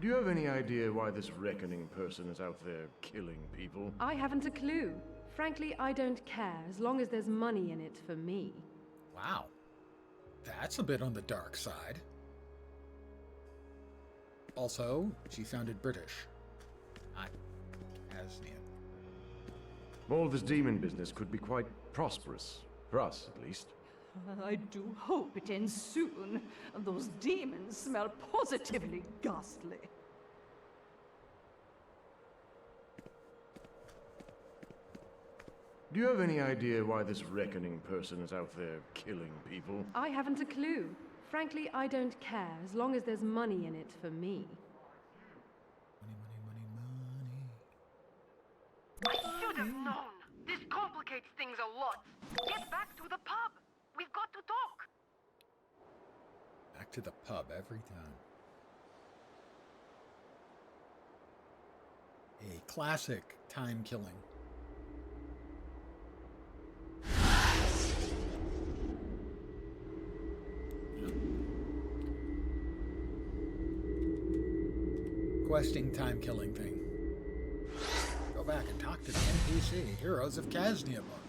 Do you have any idea why this reckoning person is out there killing people? I haven't a clue. Frankly, I don't care, as long as there's money in it for me. Wow. That's a bit on the dark side. Also, she sounded British. Not Casnian. All this demon business could be quite prosperous. For us, at least. I do hope it ends soon. Those demons smell positively ghastly. Do you have any idea why this reckoning person is out there killing people? I haven't a clue. Frankly, I don't care, as long as there's money in it for me. I should have known. This complicates things a lot. Get back to the pub. We've got to talk. Back to the pub every time. A classic time killing. Questing time killing thing. Go back and talk to the NPC, Heroes of Casnia book.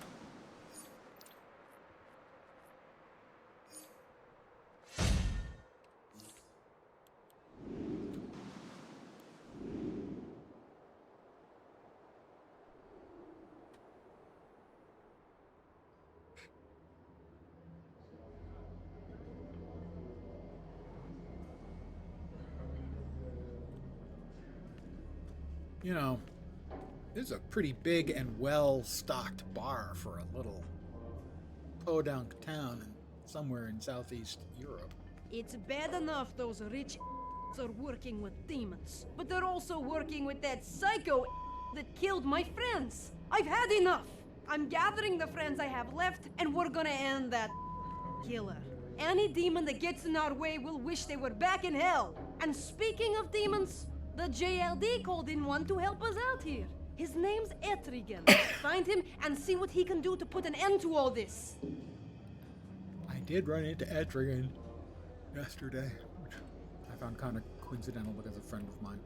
You know, this is a pretty big and well-stocked bar for a little podunk town somewhere in Southeast Europe. It's bad enough those rich are working with demons, but they're also working with that psycho that killed my friends. I've had enough. I'm gathering the friends I have left, and we're gonna end that killer. Any demon that gets in our way will wish they were back in hell. And speaking of demons, the JLD called in one to help us out here. His name's Etrigan. Find him and see what he can do to put an end to all this. I did run into Etrigan yesterday, which I found kind of coincidental because a friend of mine,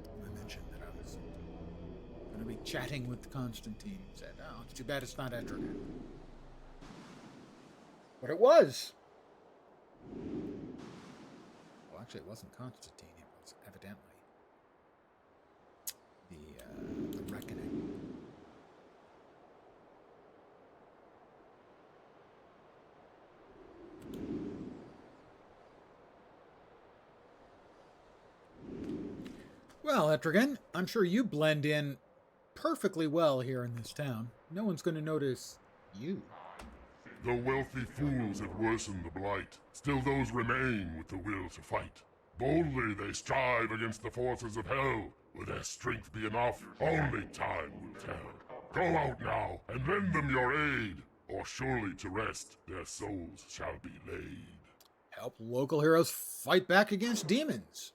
I mentioned that I was going to be chatting with Constantine, said, oh, it's too bad it's not Etrigan. But it was. Well, actually, it wasn't Constantine. It was evidently the Reckoning. Well, Etrigan, I'm sure you blend in perfectly well here in this town. No one's going to notice you. Though wealthy fools have worsened the blight, still those remain with the will to fight. Boldly they strive against the forces of hell. Will their strength be enough? Only time will tell. Go out now and lend them your aid. or surely to rest their souls shall be laid. Help local heroes fight back against demons.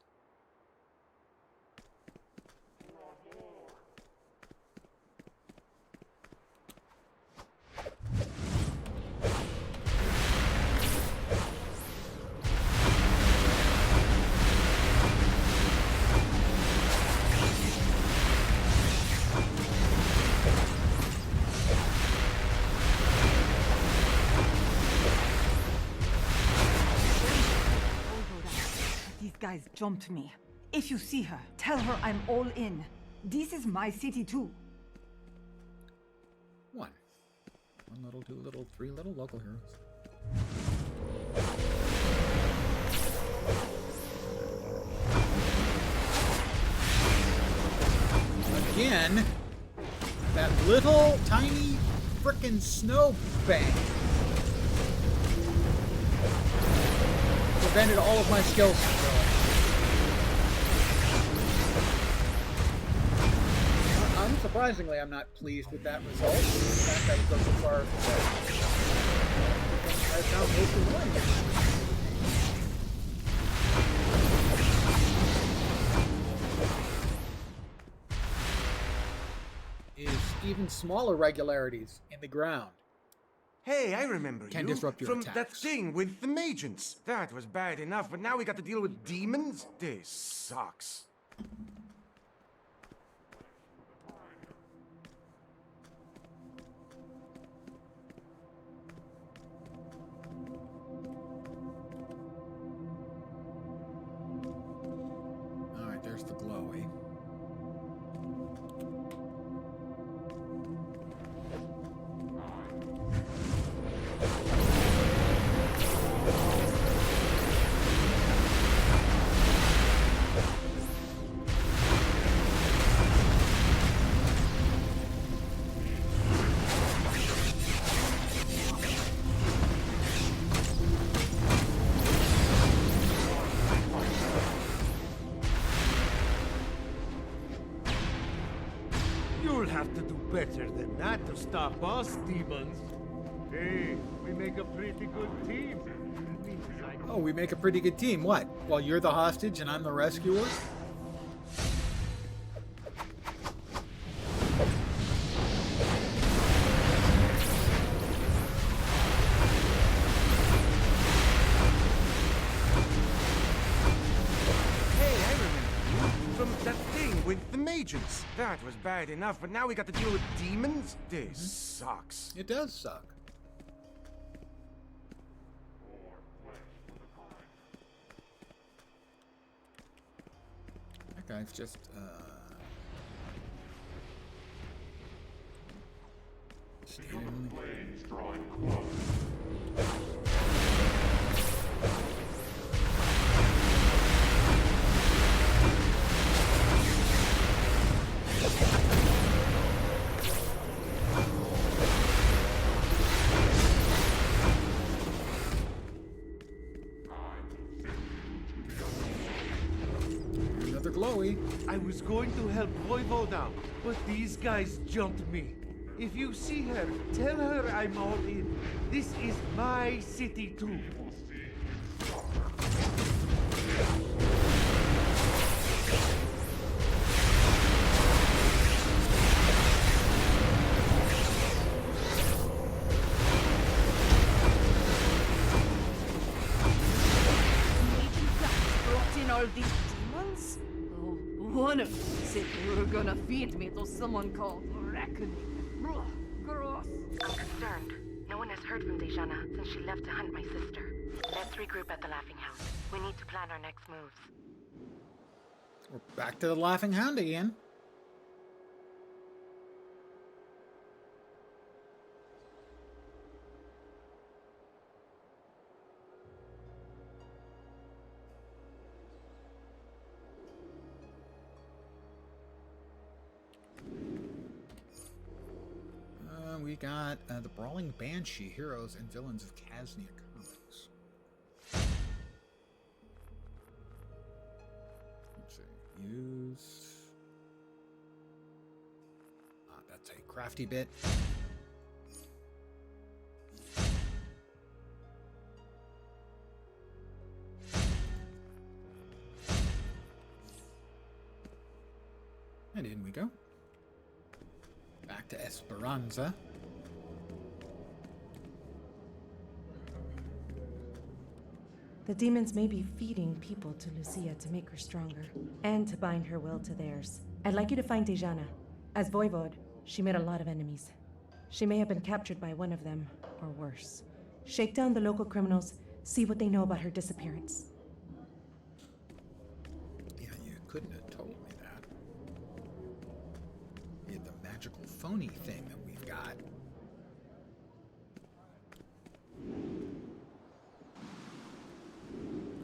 Guys jumped me. If you see her, tell her I'm all in. This is my city too. One little, two little, three little local heroes. Again, that little tiny frickin' snow bank prevented all of my skills from growing. Unsurprisingly, I'm not pleased with that result. In fact, I would go so far as to say I found most annoying is even smaller regularities in the ground. Hey, I remember Can you disrupt your from attacks. that thing with the Magians. That was bad enough, but now we got to deal with demons? This sucks. Alright, there's the glowy. You'll have to do better than that to stop us, demons. Hey, we make a pretty good team. Oh, we make a pretty good team. What? Well, you're the hostage and I'm the rescuer? From that thing with the Magians. That was bad enough, but now we got to deal with demons? This sucks. It does suck. That guy's just, standing. Another glowy. I was going to help Voivoda, but these guys jumped me. If you see her, tell her I'm all in. This is my city too. All these demons? Oh, one of them said they were gonna feed me to someone called Reckoning. Ugh, gross. I'm concerned. No one has heard from Dejana since she left to hunt my sister. Let's regroup at the Laughing House. We need to plan our next moves. We're back to the Laughing Hound again. We got the Brawling Banshee, Heroes and Villains of Casnia Comics. Let's see. Use. That's a crafty bit. And in we go. Back to Esperanza. The demons may be feeding people to Lucia to make her stronger, and to bind her will to theirs. I'd like you to find Dejana. As Voivod, she made a lot of enemies. She may have been captured by one of them, or worse. Shake down the local criminals, see what they know about her disappearance. Yeah, you couldn't have told me that. Yeah, the magical phony thing that we've got.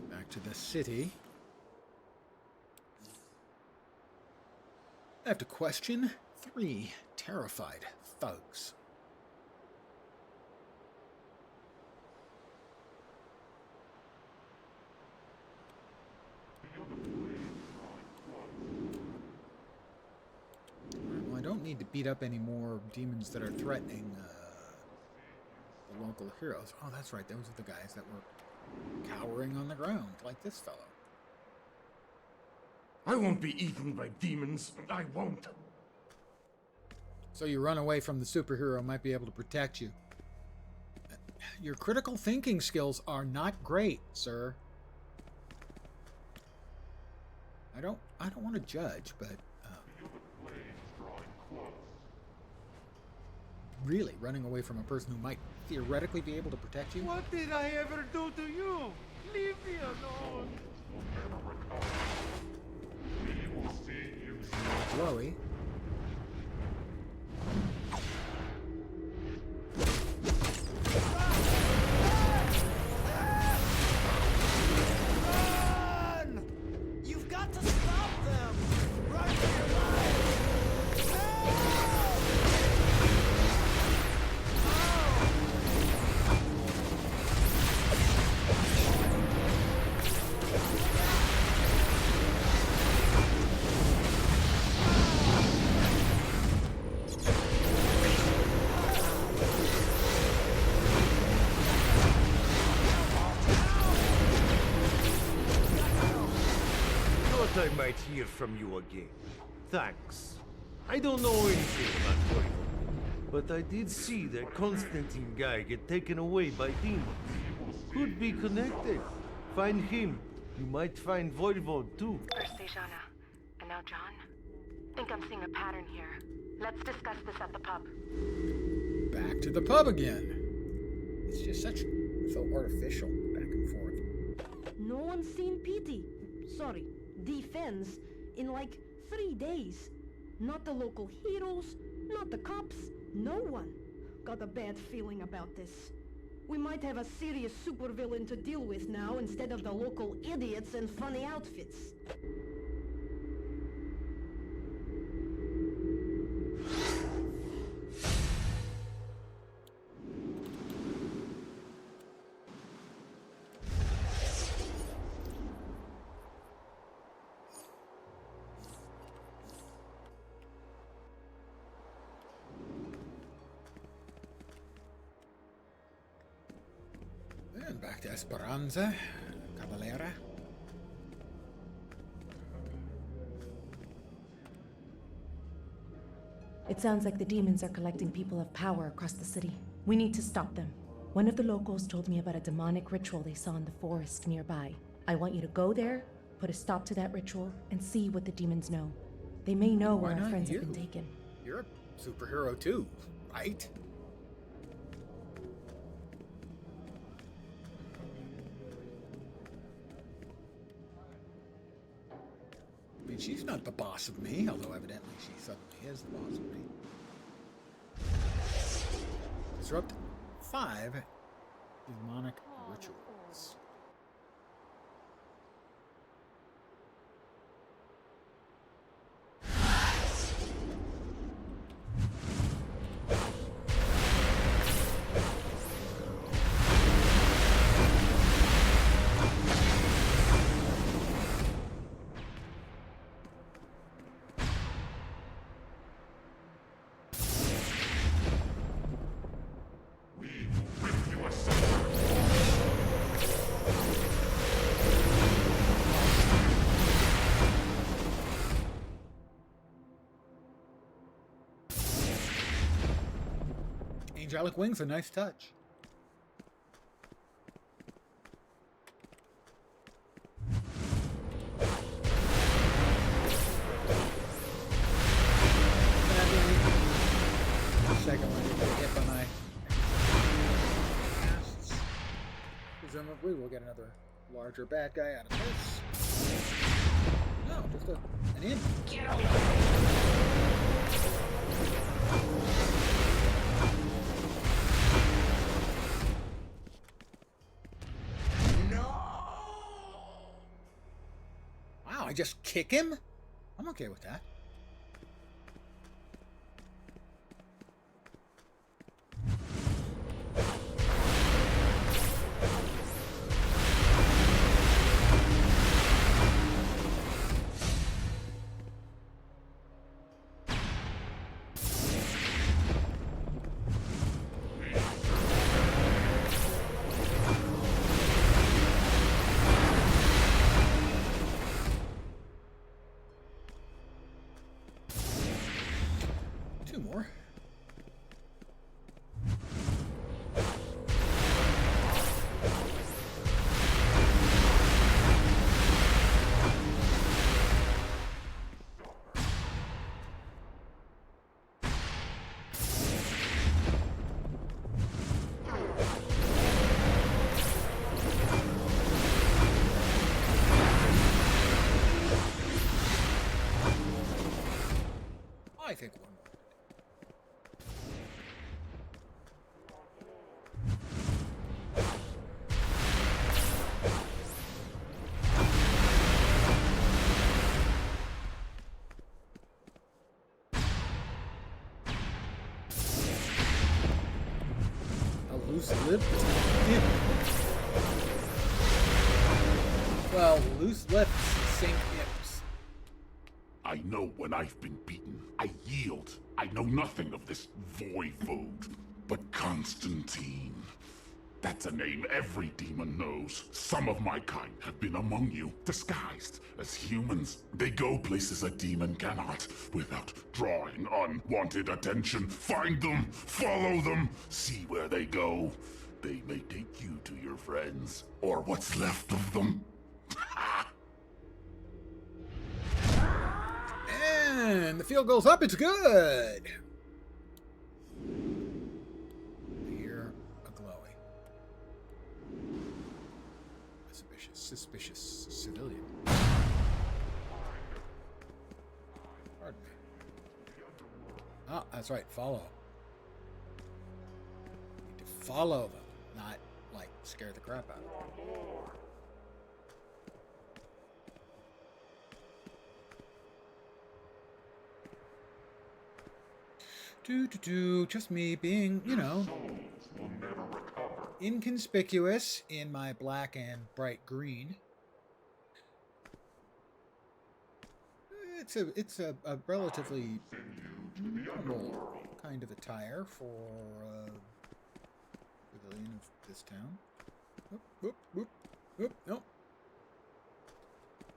Back to the city. I have to question 3 terrified thugs. Well, I don't need to beat up any more demons that are threatening the local heroes. Oh, that's right. Those are the guys that were cowering on the ground, like this fellow. I won't be eaten by demons. I won't. So you run away from the superhero might be able to protect you. Your critical thinking skills are not great, sir. I don't want to judge, but really running away from a person who might theoretically be able to protect you? What did I ever do to you? Leave me alone. Chloe. Run! You've got to stop them! Run for your life! I might hear from you again. Thanks. I don't know anything about Voivod, but I did see that Constantine guy get taken away by demons. Could be connected. Find him. You might find Voivod too. First Dejana, and now John. Think I'm seeing a pattern here. Let's discuss this at the pub. Back to the pub again. It's just so artificial, back and forth. No one's seen Petey. Sorry. Defense in like 3 days. Not the local heroes, not the cops, no one. Got a bad feeling about this. We might have a serious supervillain to deal with now instead of the local idiots and funny outfits. And back to Esperanza, Cavalera. It sounds like the demons are collecting people of power across the city. We need to stop them. One of the locals told me about a demonic ritual they saw in the forest nearby. I want you to go there, put a stop to that ritual, and see what the demons know. They may know where our friends have been taken. You're a superhero too, right? I mean, she's not the boss of me, although evidently she suddenly is the boss of me. Disrupt 5 demonic rituals. Angelic wings, a nice touch. Second one didn't get hit by my casts. Presumably we'll get another larger bad guy out of this. No, just an imp. Get away. Wow, I just kick him? I'm okay with that. Two more. I think one more. A loose-lipped imp. Well, loose-lipped sink imps. I know when I've been beaten. I yield. I know nothing of this voivode. But Constantine, that's a name every demon knows. Some of my kind have been among you, disguised as humans. They go places a demon cannot, without drawing unwanted attention. Find them, follow them, see where they go. They may take you to your friends, or what's left of them. And the field goes up. It's good. Here, a glowy. Suspicious civilian. Pardon me. Oh, that's right. Follow. Need to follow them, not like scare the crap out of them. Just me being, you know, inconspicuous in my black and bright green. It's a relatively normal kind of attire for a civilian of this town. Whoop, whoop, whoop, no.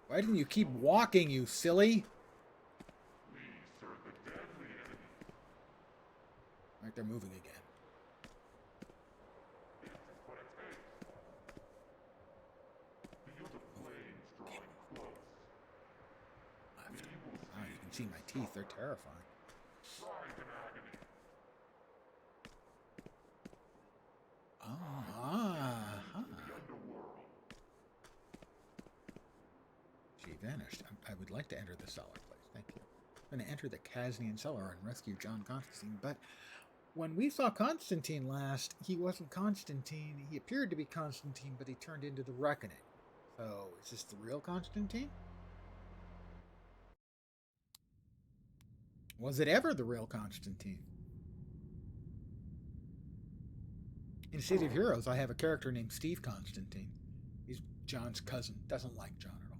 Why didn't you keep walking, you silly? Like they're moving again. Oh, you can see my teeth. They're terrifying. She vanished. I would like to enter the cellar, please. Thank you. I'm going to enter the Kasnian cellar and rescue John Constantine, but when we saw Constantine last, he wasn't Constantine. He appeared to be Constantine, but he turned into the Reckoning. So, is this the real Constantine? Was it ever the real Constantine? In City of Heroes, I have a character named Steve Constantine. He's John's cousin. Doesn't like John at all.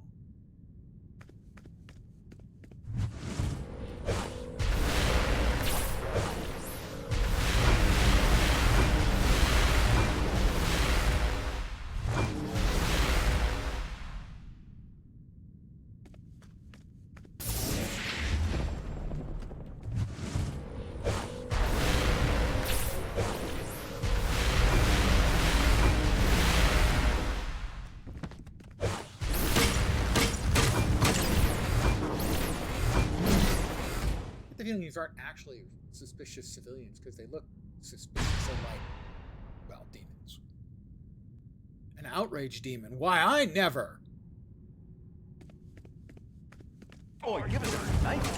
the feeling these aren't actually suspicious civilians because they look suspiciously like, well, demons. An outrage demon. Why, I never! Oh, give us a knife.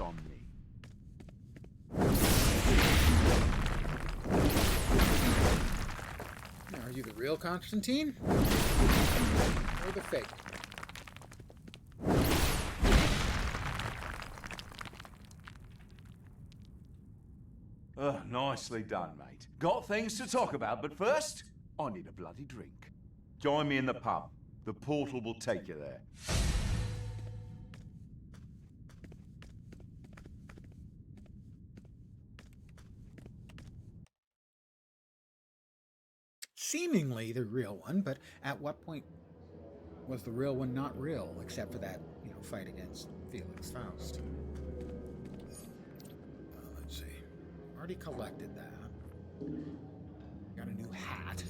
On me. Are you the real Constantine? Or the fake? Nicely done, mate. Got things to talk about, but first, I need a bloody drink. Join me in the pub. The portal will take you there. Seemingly the real one, but at what point was the real one not real, except for that, fight against Felix Faust? Let's see. Already collected that. Got a new hat.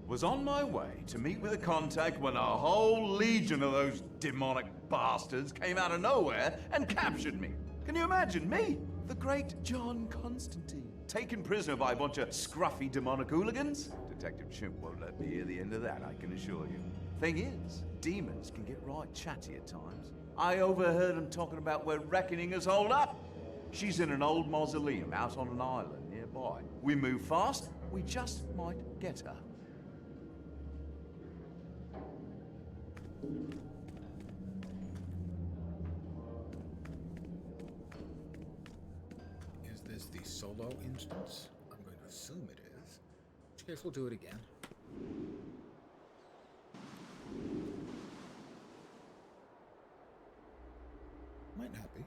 Was on my way to meet with a contact when a whole legion of those demonic bastards came out of nowhere and captured me. Can you imagine me, the great John Constantine, taken prisoner by a bunch of scruffy demonic hooligans? Detective Chimp won't let me hear the end of that, I can assure you. Thing is, demons can get right chatty at times. I overheard them talking about where Reckoning is holed up. She's in an old mausoleum out on an island nearby. We move fast, we just might get her. Is this the solo instance? I'm going to assume it is. In which case we'll do it again. Might not be.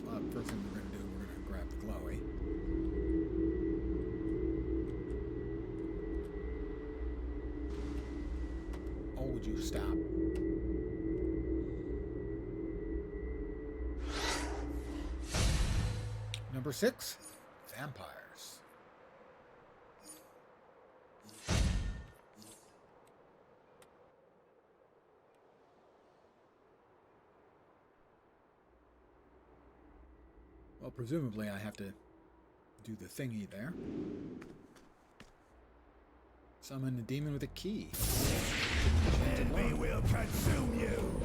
Well, first thing we're going to do, we're going to grab the glowy. Oh, would you stop? Number 6, vampires. Well, presumably I have to do the thingy there. Summon the demon with a key. And we will consume you!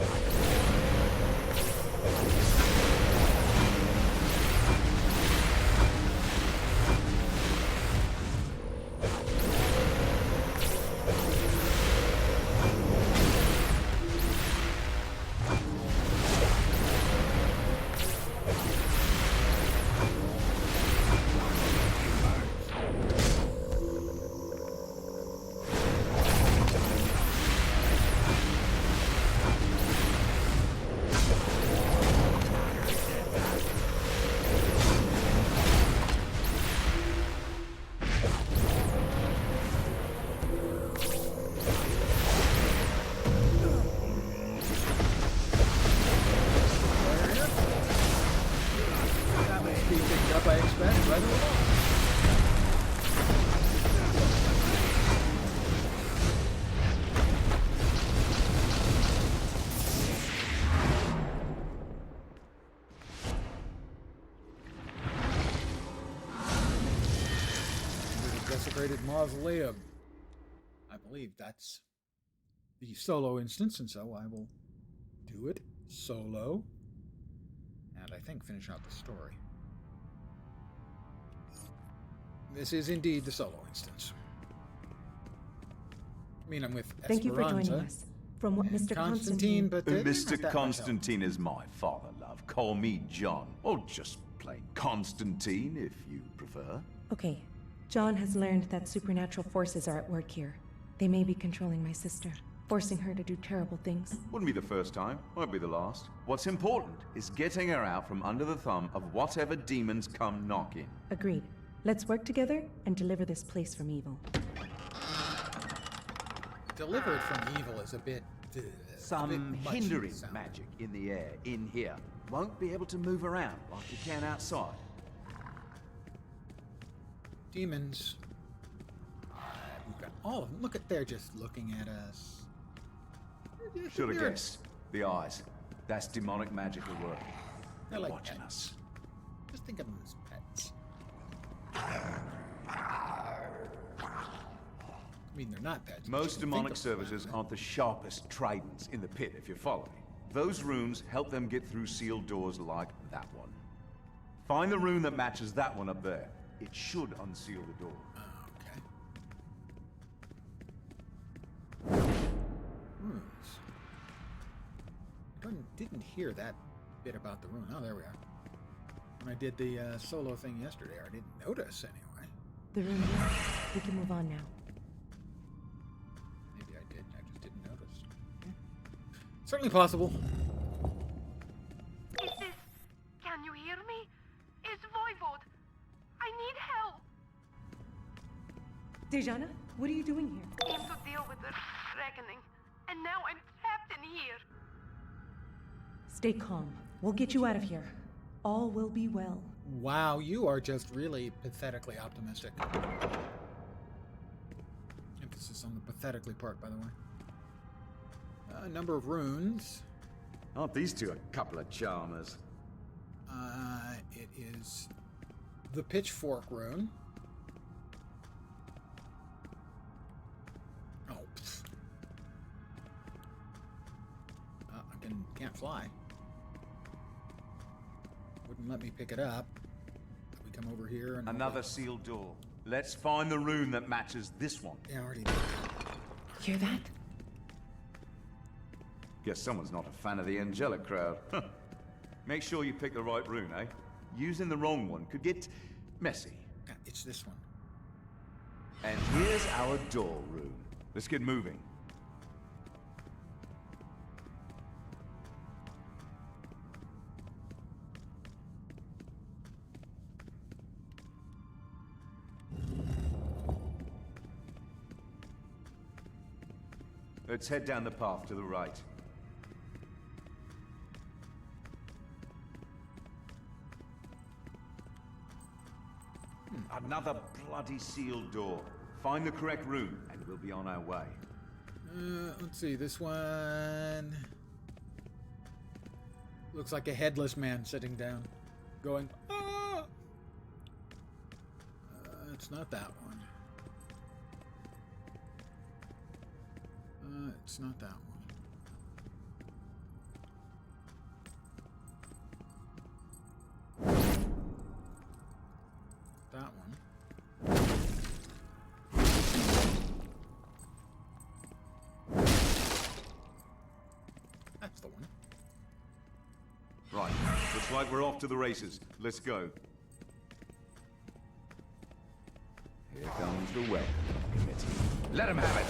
Desecrated mausoleum. I believe that's the solo instance, and so I will do it solo. And I think finish out the story. This is indeed the solo instance. I mean, I'm with Esperanza. Thank you for joining us. From what Mr. Constantine... but Mr. Constantine is my father, love. Call me John. Or just plain Constantine, if you prefer. Okay. John has learned that supernatural forces are at work here. They may be controlling my sister, forcing her to do terrible things. Wouldn't be the first time. Won't be the last. What's important is getting her out from under the thumb of whatever demons come knocking. Agreed. Let's work together and deliver this place from evil. Delivered from evil is a bit... Some hindering magic in the air, in here. Won't be able to move around like you can outside. Demons. We've got all of them. Look at, they're just looking at us. Should have guessed. The eyes. That's demonic magic at work. They're like watching pets. us. Just think of them as pets. I mean, they're not pets. Most demonic services aren't the sharpest tridents in the pit, if you follow me. Those runes help them get through sealed doors like that one. Find the rune that matches that one up there. It should unseal the door. Okay. Runes. Didn't hear that bit about the rune. Oh, there we are. When I did the solo thing yesterday, I didn't notice anyway. The room here. We can move on now. Maybe I did. I just didn't notice. Certainly possible. Is this... Can you hear me? It's Voivod. I need help. Dejana, what are you doing here? Came to deal with the reckoning. And now I'm trapped in here. Stay calm. We'll get you out of here. All will be well. Wow, you are just really pathetically optimistic. Emphasis on the pathetically part, by the way. A number of runes. Aren't these two a couple of charmers? It is the pitchfork rune. Oh, I can't fly. Wouldn't let me pick it up. We come over here and... Another sealed door. Let's find the rune that matches this one. Yeah, I already did. Hear that? Guess someone's not a fan of the angelic crowd. Make sure you pick the right rune, eh? Using the wrong one could get messy. Yeah, it's this one. And here's our door rune. Let's get moving. Let's head down the path to the right. Another bloody sealed door. Find the correct rune, and we'll be on our way. Let's see, this one... Looks like a headless man sitting down, going, ah! It's not that one. It's not that one. That one. That's the one. Right. Looks like we're off to the races. Let's go. Here comes the welcome committee. Let him have it!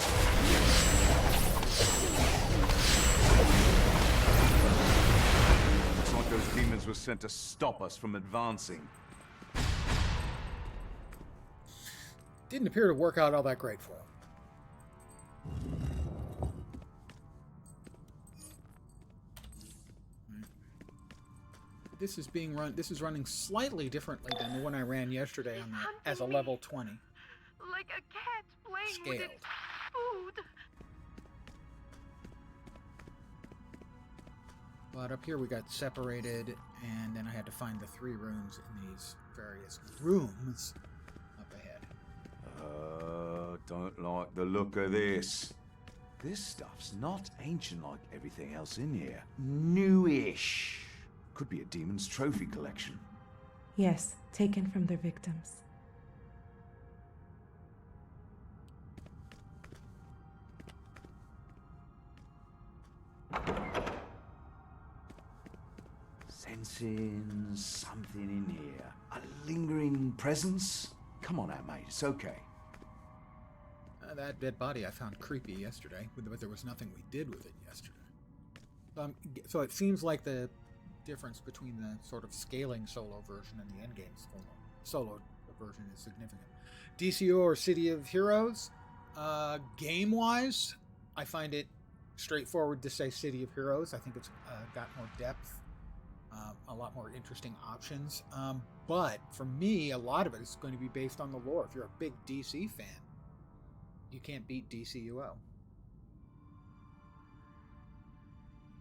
Looks like those demons were sent to stop us from advancing. Didn't appear to work out all that great for him. This is being run. This is running slightly differently than the one I ran yesterday on the, as a level 20. Like a cat playing Scaled. with its food. But up here we got separated, and then I had to find the 3 runes in these various rooms up ahead. Don't like the look of this. This stuff's not ancient like everything else in here. Newish. Could be a demon's trophy collection. Yes, taken from their victims. Sensing something in here. A lingering presence? Come on out, mate. It's okay. That dead body I found creepy yesterday, but there was nothing we did with it yesterday. So it seems like the difference between the sort of scaling solo version and the endgame solo version is significant. DCUO or City of Heroes, game-wise, I find it straightforward to say City of Heroes. I think it's got more depth, a lot more interesting options. But for me, a lot of it is going to be based on the lore. If you're a big DC fan, you can't beat DCUO.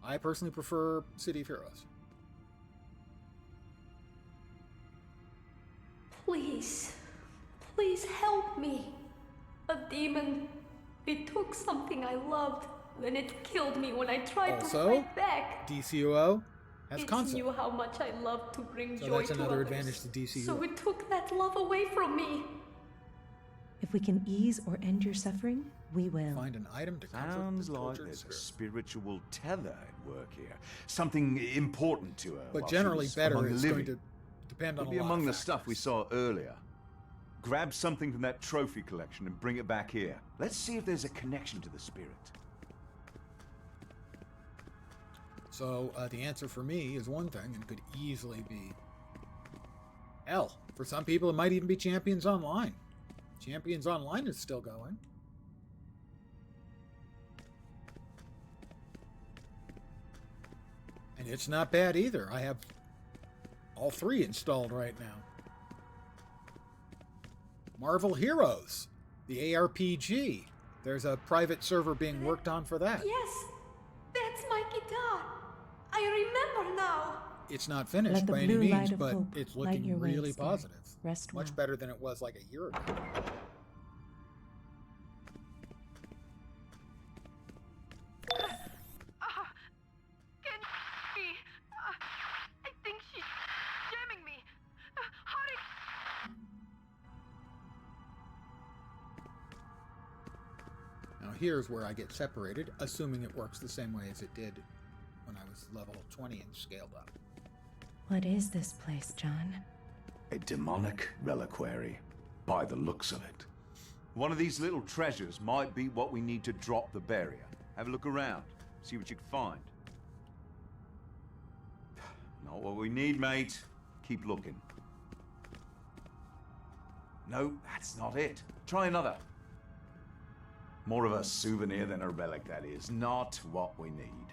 I personally prefer City of Heroes. Please, please help me. A demon. It took something I loved, then it killed me when I tried to fight back. DCUO has It concept. knew how much I loved to bring So joy that's to another others. advantage to DCUO. So it took that love away from me. If we can ease or end your suffering, we will. Find an item to comfort Sounds the like tortured there's a spirit. spiritual tether at work here. Something important to her. But while she generally was better among the is living. going to depend on Could a be lot among of the factors. stuff we saw earlier. Grab something from that trophy collection and bring it back here. Let's see if there's a connection to the spirit. So the answer for me is one thing, and could easily be hell. For some people, it might even be Champions Online. Champions Online is still going. And it's not bad either. I have all 3 installed right now. Marvel Heroes, the ARPG. There's a private server being worked on for that. Yes, that's my guitar. I remember now. It's not finished Let the by any blue light means, of but hope it's light looking your way, really Spirit. positive. Rest Much well. better than it was like a year ago. I think she's jamming me. Hurry! Now here's where I get separated, assuming it works the same way as it did when I was level 20 and scaled up. What is this place, John? A demonic reliquary, by the looks of it. One of these little treasures might be what we need to drop the barrier. Have a look around, see what you can find. Not what we need, mate. Keep looking. No, that's not it. Try another. More of a souvenir than a relic, that is. Not what we need.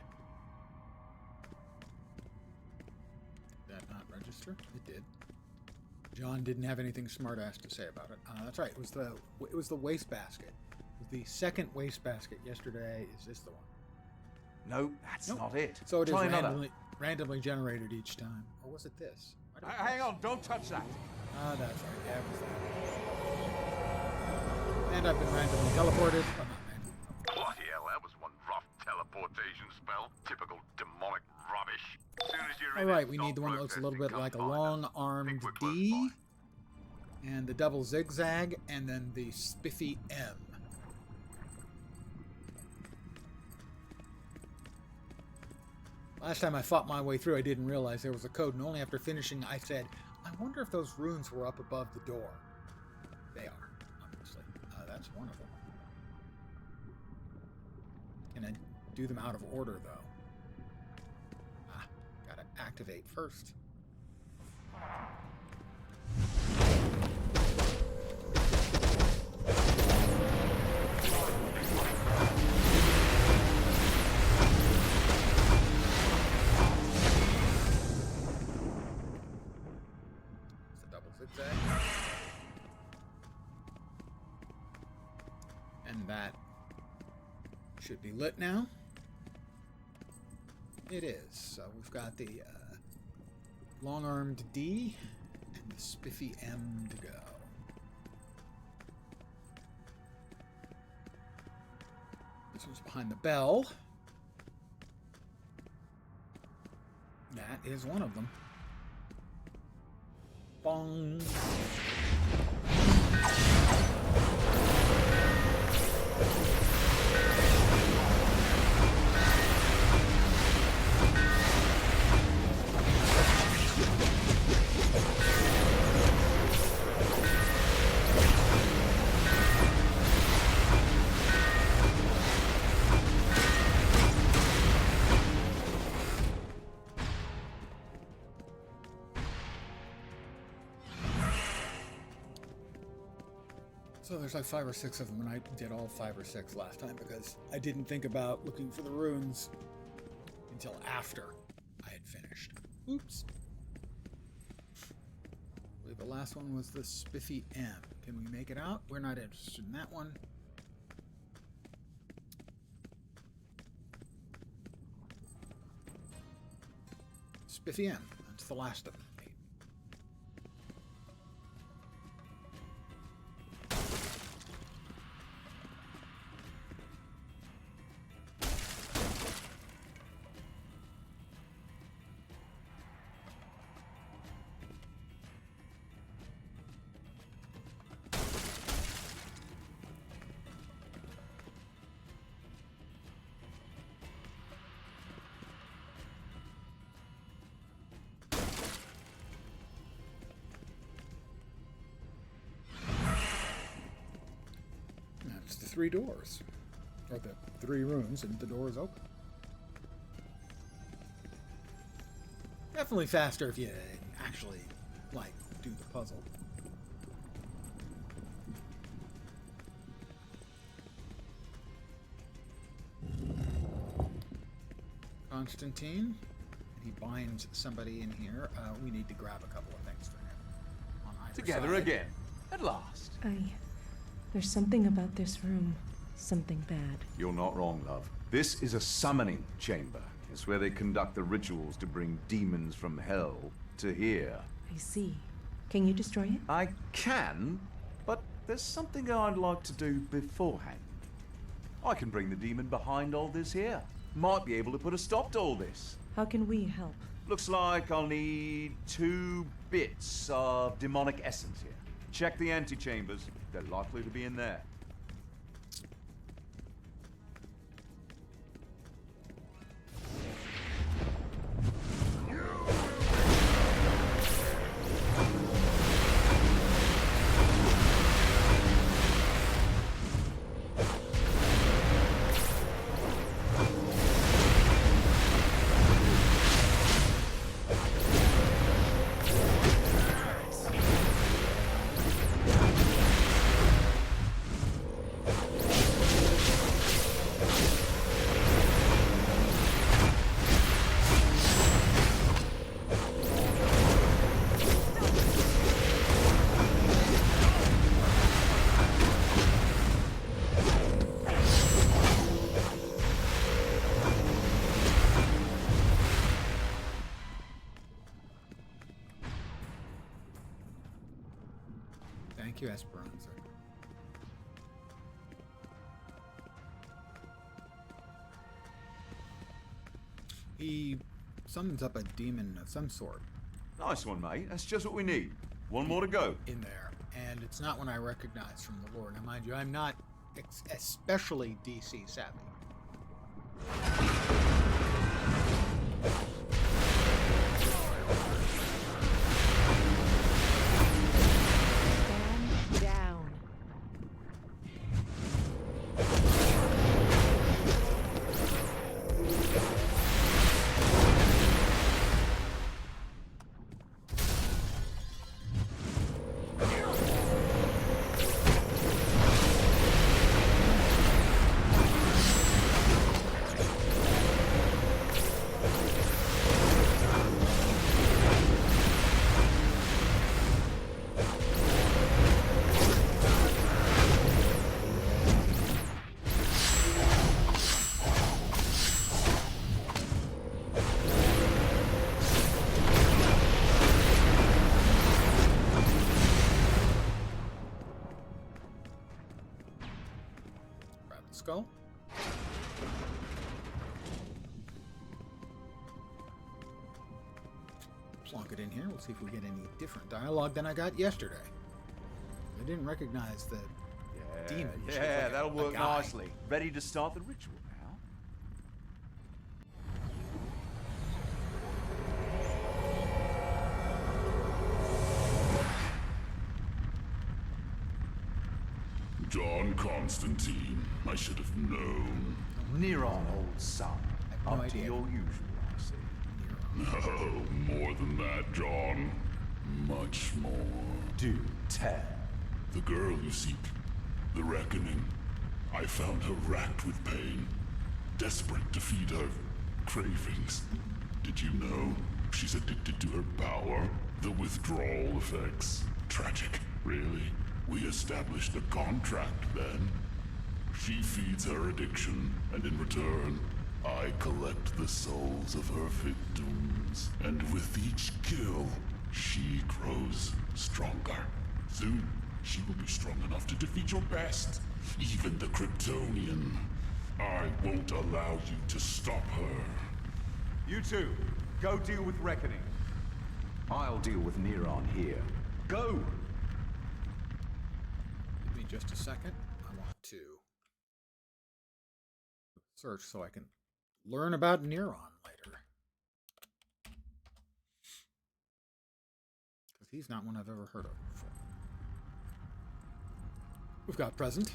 Did that not register? It did. John didn't have anything smart-ass to say about it. That's right. It was the wastebasket. It was the second wastebasket yesterday. Is this the one? No, that's not it. So it Try is another. randomly generated each time. Or was it this? Hang on, don't touch that. That's right. Yeah, it was that. And I've been randomly teleported. Well, not randomly. Bloody hell, that was one rough teleportation spell. Typical demonic rubbish. Soon as you're All in right, it, we stop need the one that looks a little bit protesting, like a come find us. long-armed D, and the double zigzag, and then the spiffy M. Last time I fought my way through, I didn't realize there was a code, and only after finishing, I said, I wonder if those runes were up above the door. They are, obviously. That's one of them. Can I do them out of order, though? Gotta activate first. It's a double zigzag. And that should be lit now. It is. So we've got the long-armed D and the spiffy M to go. This was behind behind the bell. That is one of them. Bong. So there's like 5 or 6 of them, and I did all 5 or 6 last time because I didn't think about looking for the runes until after I had finished. Oops. I believe the last one was the Spiffy M. Can we make it out? We're not interested in that one. Spiffy M. That's the last of them. That's the 3 doors. Or the 3 rooms, and the door is open. Definitely faster if you actually, like, do the puzzle. Constantine. He binds somebody in here. We need to grab a couple of things for him. On either Together side. again. At last. There's something about this room. Something bad. You're not wrong, love. This is a summoning chamber. It's where they conduct the rituals to bring demons from hell to here. I see. Can you destroy it? I can, but there's something I'd like to do beforehand. I can bring the demon behind all this here. Might be able to put a stop to all this. How can we help? Looks like I'll need 2 bits of demonic essence here. Check the antechambers. They're likely to be in there. Thank you, Esperanza. He summons up a demon of some sort. Nice one, mate. That's just what we need. One more to go. In there. And it's not one I recognize from the lore. Now, mind you, I'm not especially DC savvy. Skull. plonk it in here. We'll see if we get any different dialogue than I got yesterday. I didn't recognize the demon. Yeah, like that'll a work guy. nicely. Ready to start the ritual now? John Constantine, I should have known. Neron, old son. No Up to idea. your usual, I see. No, more than that, John. Much more. Do tell. The girl you seek, the Reckoning. I found her racked with pain, desperate to feed her cravings. Did you know she's addicted to her power? The withdrawal effects. Tragic, really. We established a contract then. She feeds her addiction, and in return, I collect the souls of her victims. And with each kill, she grows stronger. Soon, she will be strong enough to defeat your best, even the Kryptonian. I won't allow you to stop her. You two, go deal with Reckoning. I'll deal with Neron here. Go! Give me just a second. I want to search so I can learn about Neron later. Because he's not one I've ever heard of before. We've got present.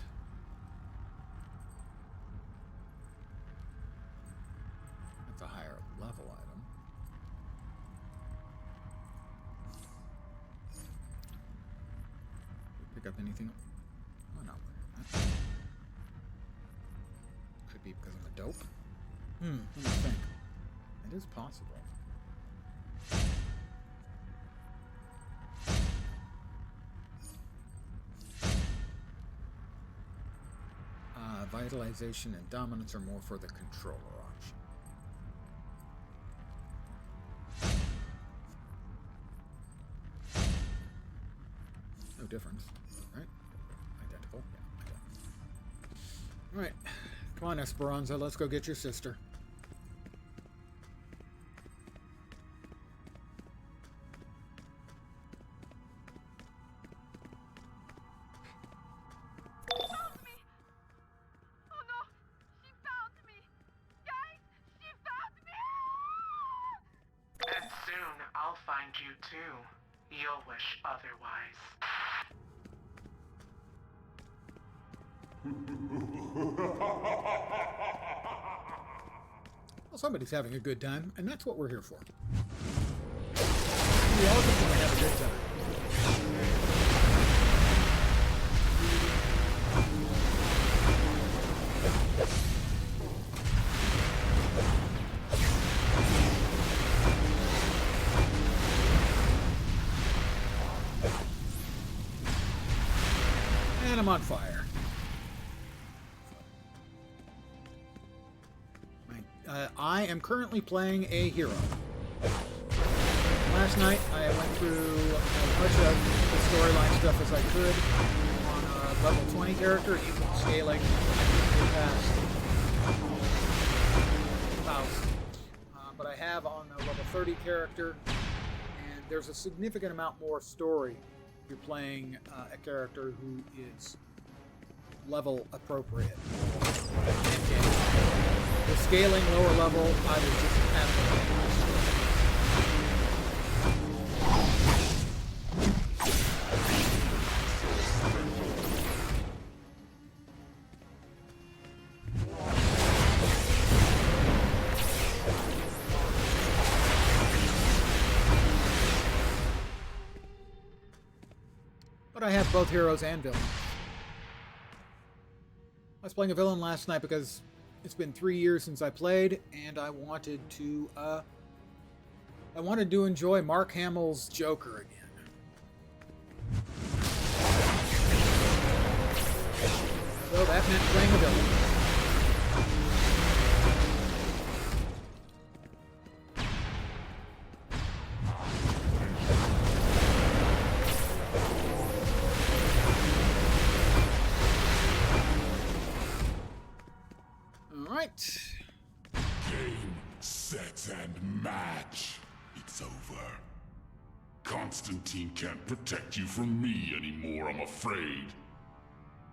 That's a higher level item. Pick up anything? Oh, not wearing that. Could be because I'm a dope. Let me think. It is possible. Vitalization and dominance are more for the controller option. No difference, right? Identical. Yeah, identical. All right, come on, Esperanza. Let's go get your sister. And soon I'll find you too. You'll wish otherwise. Well, somebody's having a good time, and that's what we're here for. We all just want to have a good time. And I'm on fire. I am currently playing a hero. Last night I went through as much of the storyline stuff as I could on a level 20 character, even scaling past house. But I have on a level 30 character, and there's a significant amount more story if you're playing a character who is level appropriate. The scaling lower level, I was just absolutely. But I have both heroes and villains. I was playing a villain last night because it's been 3 years since I played, and I wanted to enjoy Mark Hamill's Joker again. So that meant playing a villain. Game, set, and match. It's over. Constantine can't protect you from me anymore, I'm afraid.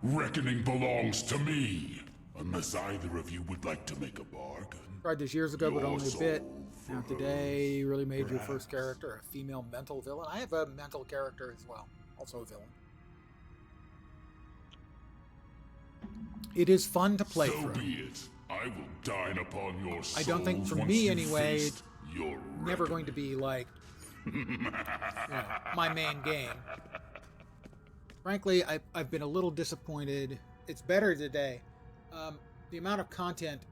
Reckoning belongs to me. Unless either of you would like to make a bargain. Tried this years ago, but Your only a bit. soul Now for today, you really made your perhaps. first character a female mental villain. I have a mental character as well, also a villain. It is fun to play So through. be it. I will dine upon your souls. I don't think, for once me you anyway, faced your never going to be like, my main game. Frankly, I've been a little disappointed. It's better today. The amount of content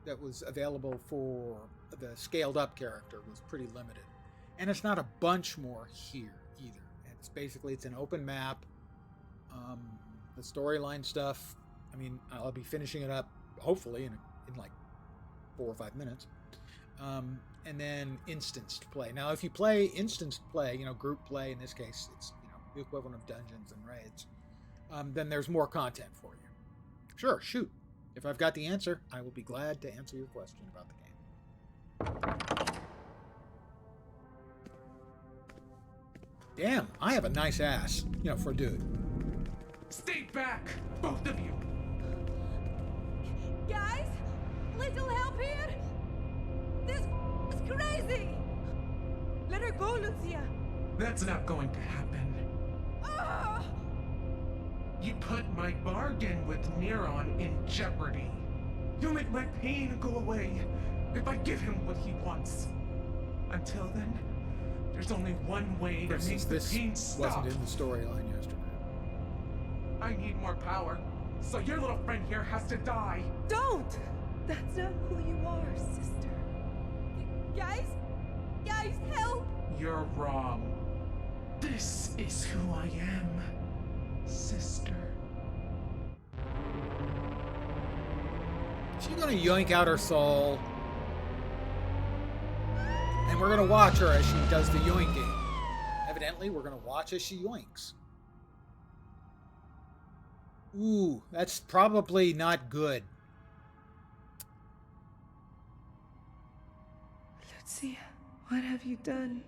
that was available for the scaled up character was pretty limited. And it's not a bunch more here either. It's an open map. The storyline stuff, I mean, I'll be finishing it up hopefully in like 4 or 5 minutes. And then instanced play. Now, if you play instanced play, group play in this case, it's the equivalent of dungeons and raids, then there's more content for you. Sure, shoot. If I've got the answer, I will be glad to answer your question about the game. Damn, I have a nice ass, for a dude. Stay back, both of you. Guys, little help here. This is crazy. Let her go, Lucia. That's not going to happen. Ah! You put my bargain with Neron in jeopardy. You'll make my pain go away if I give him what he wants. Until then, there's only one way to make the pain stop. Wasn't in the storyline yesterday. I need more power, so your little friend here has to die. Don't! That's not who you are, sister. Guys, help! You're wrong. This is who I am, sister. She's gonna yoink out her soul. And we're gonna watch her as she does the yoinking. Evidently, we're gonna watch as she yoinks. Ooh, that's probably not good. Lucia, what have you done?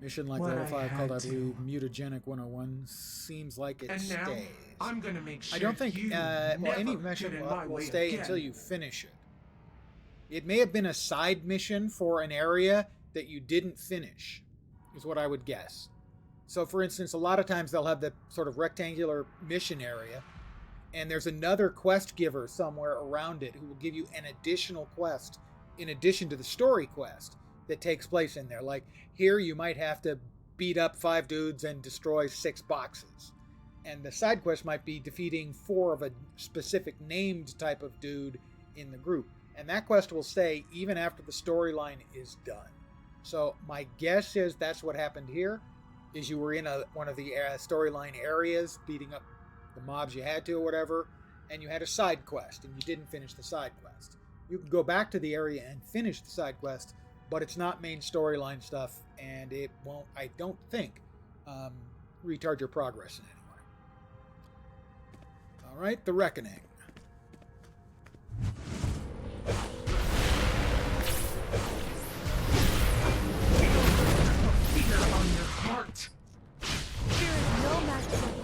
Mission like What level I 5 called, I had to. believe, Mutagenic 101 seems like it And now, stays. I'm gonna make sure I don't think you any never mission get in my will way stay again. until you finish it. It may have been a side mission for an area that you didn't finish, is what I would guess. So, for instance, a lot of times they'll have the sort of rectangular mission area, and there's another quest giver somewhere around it who will give you an additional quest in addition to the story quest that takes place in there. Like, here you might have to beat up 5 dudes and destroy 6 boxes. And the side quest might be defeating 4 of a specific named type of dude in the group. And that quest will stay even after the storyline is done. So my guess is that's what happened here, is you were in one of the storyline areas, beating up the mobs you had to or whatever, and you had a side quest, and you didn't finish the side quest. You can go back to the area and finish the side quest, but it's not main storyline stuff, and it won't, I don't think, retard your progress in any way. All right, The Reckoning. Fear on your heart. There is no match for you.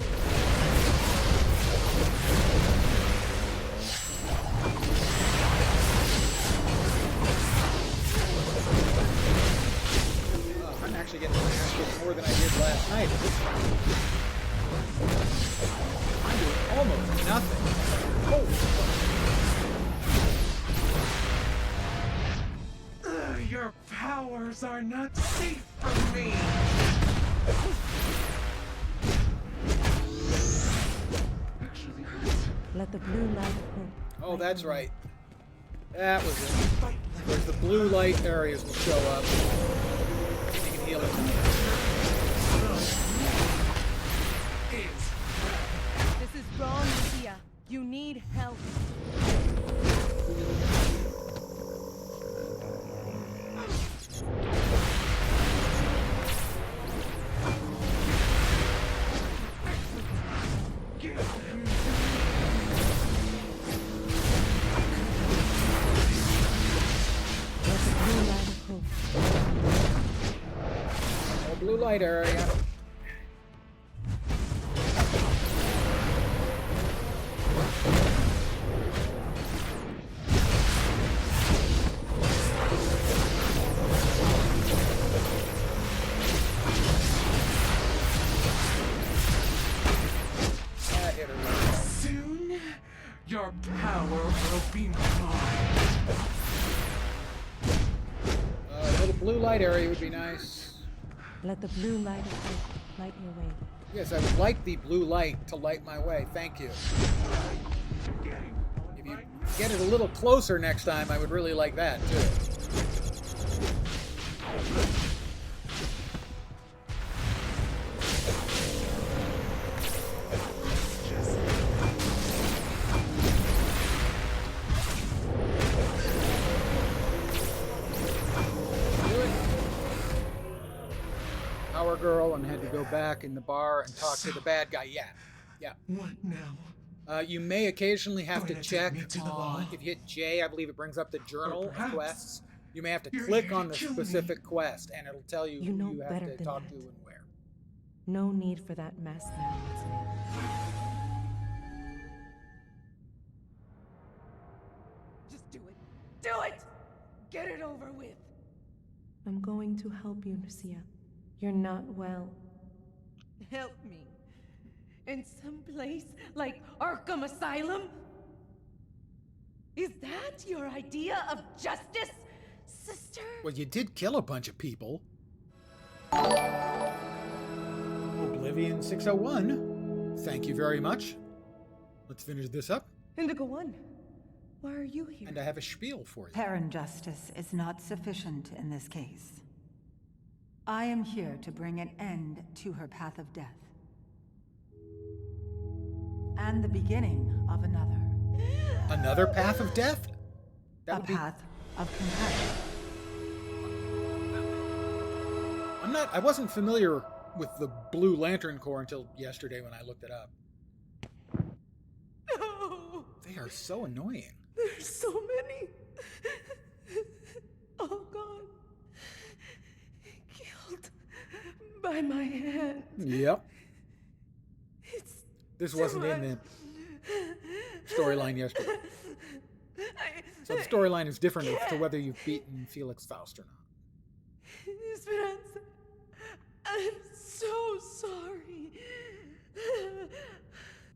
I'm actually getting more than I did last night. I'm doing almost nothing. Your powers are not safe from me. Actually hurts. Let the blue light hope. Oh, that's right. That was it. Where the blue light areas will show up. You can heal it. This is wrong, Lucia. You need help. Blue light area. Soon, your power will be mine. A little blue light area would be nice. Let the blue light of hope light your way. Yes, I would like the blue light to light my way. Thank you. If you get it a little closer next time, I would really like that, too. Girl and had to go back in the bar and talk to the bad guy. Yeah. What now? You may occasionally have to check on, if you hit J, I believe it brings up the journal of quests. You may have to click on the specific quest and it'll tell you who you have to talk to and where. No need for that mess now, Just do it. Do it! Get it over with. I'm going to help you, Lucia. You're not well. Help me. In some place like Arkham Asylum? Is that your idea of justice, sister? Well, you did kill a bunch of people. Oblivion 601. Thank you very much. Let's finish this up. Indigo 1, why are you here? And I have a spiel for you. Parent justice is not sufficient in this case. I am here to bring an end to her path of death. And the beginning of another. Another path of death? A path of compassion. I wasn't familiar with the Blue Lantern Corps until yesterday when I looked it up. No! They are so annoying. There's so many. Oh, God. By my hand. Yep. This wasn't in the storyline yesterday. So the storyline is different as to whether you've beaten Felix Faust or not. Esperanza, I'm so sorry.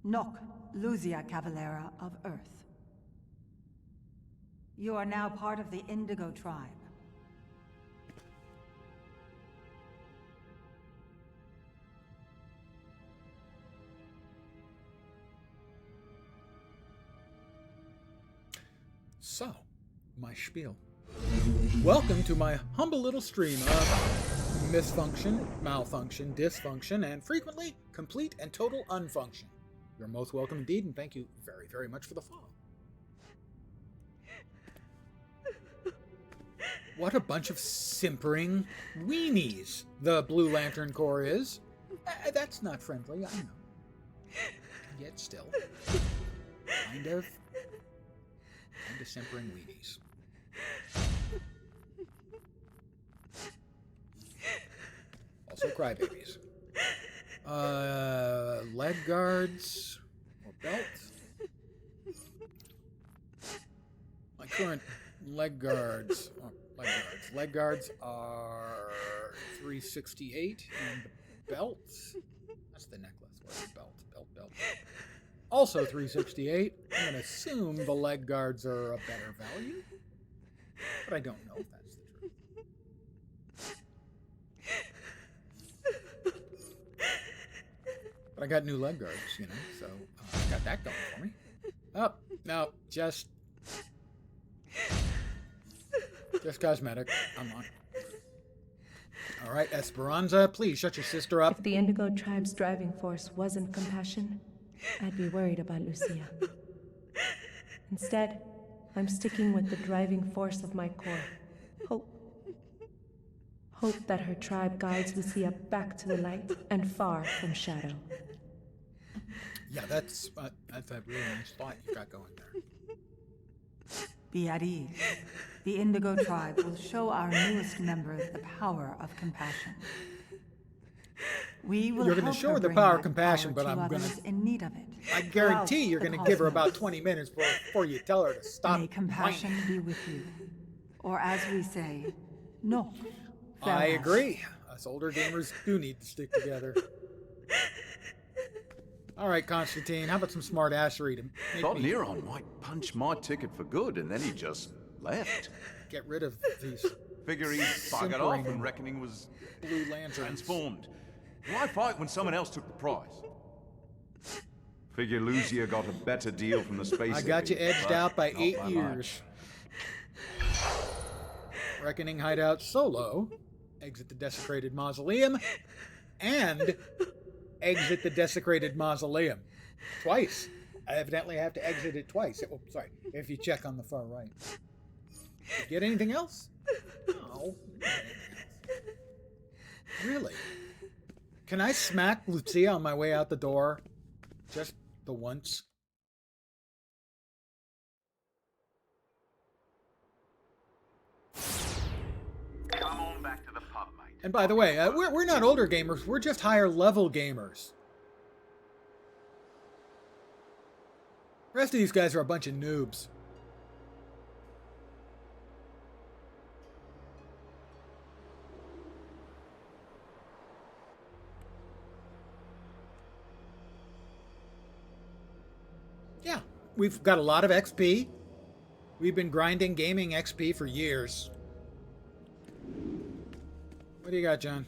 Noc, Luzia Cavalera of Earth. You are now part of the Indigo tribe. So, my spiel. Welcome to my humble little stream of misfunction, malfunction, dysfunction, and frequently complete and total unfunction. You're most welcome indeed, and thank you very, very much for the follow. What a bunch of simpering weenies the Blue Lantern Corps is. That's not friendly, I know. Yet still. Kind of simpering weenies. Also crybabies. Leg guards or belts. My current leg guards are 368, and the belts. That's the necklace. Where's the belt? Belt. Also 368. I'm going to assume the leg guards are a better value, but I don't know if that's the truth. But I got new leg guards, so I got that going for me. Oh, no, just cosmetic. I'm on. All right, Esperanza, please shut your sister up. If the Indigo tribe's driving force wasn't compassion, I'd be worried about Lucia. Instead, I'm sticking with the driving force of my core. Hope. Hope that her tribe guides Lucia back to the light and far from shadow. Yeah, that's a really nice thought you got going there. Be at ease. The Indigo tribe will show our newest member the power of compassion. We will You're going to help show her her the bring power of that compassion, power but to I'm going others to... in need of it. I guarantee you're The going to give her about cosmos. 20 minutes before you tell her to stop. May compassion be with you. Or as we say, no. I agree. Us older gamers do need to stick together. All right, Constantine, how about some smart assery to make Thought me Neron might punch my ticket for good, and then he just left. get rid of these Figure he buggered off and reckoning was Blue Lanterns. transformed. Why fight when someone else took the prize? Figure Lucia got a better deal from the space. I got you edged but out by not 8 by years. Reckoning hideout solo. Exit the desecrated mausoleum. And exit the desecrated mausoleum. Twice. I evidently have to exit it twice. Oh, sorry. If you check on the far right. Get anything else? No. Really? Can I smack Lucia on my way out the door? Just the once? Come on back to the pub, mate. And by the way, we're not older gamers. We're just higher level gamers. The rest of these guys are a bunch of noobs. Yeah, we've got a lot of XP. We've been grinding gaming XP for years. What do you got, John?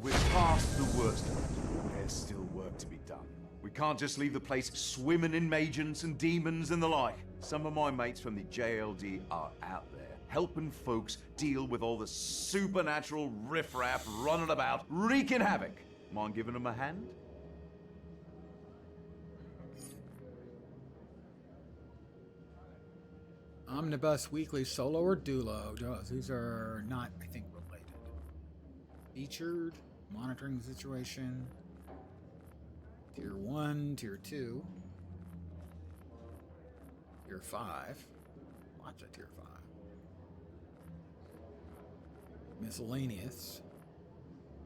We're past the worst of it. There's still work to be done. We can't just leave the place swimming in magians and demons and the like. Some of my mates from the JLD are out there, helping folks deal with all the supernatural riffraff running about, wreaking havoc. Mind giving them a hand? Omnibus Weekly Solo or Duo? These are not, I think, related. Featured, monitoring the situation. Tier 1, Tier 2. Tier 5. Lots of Tier 5. Miscellaneous.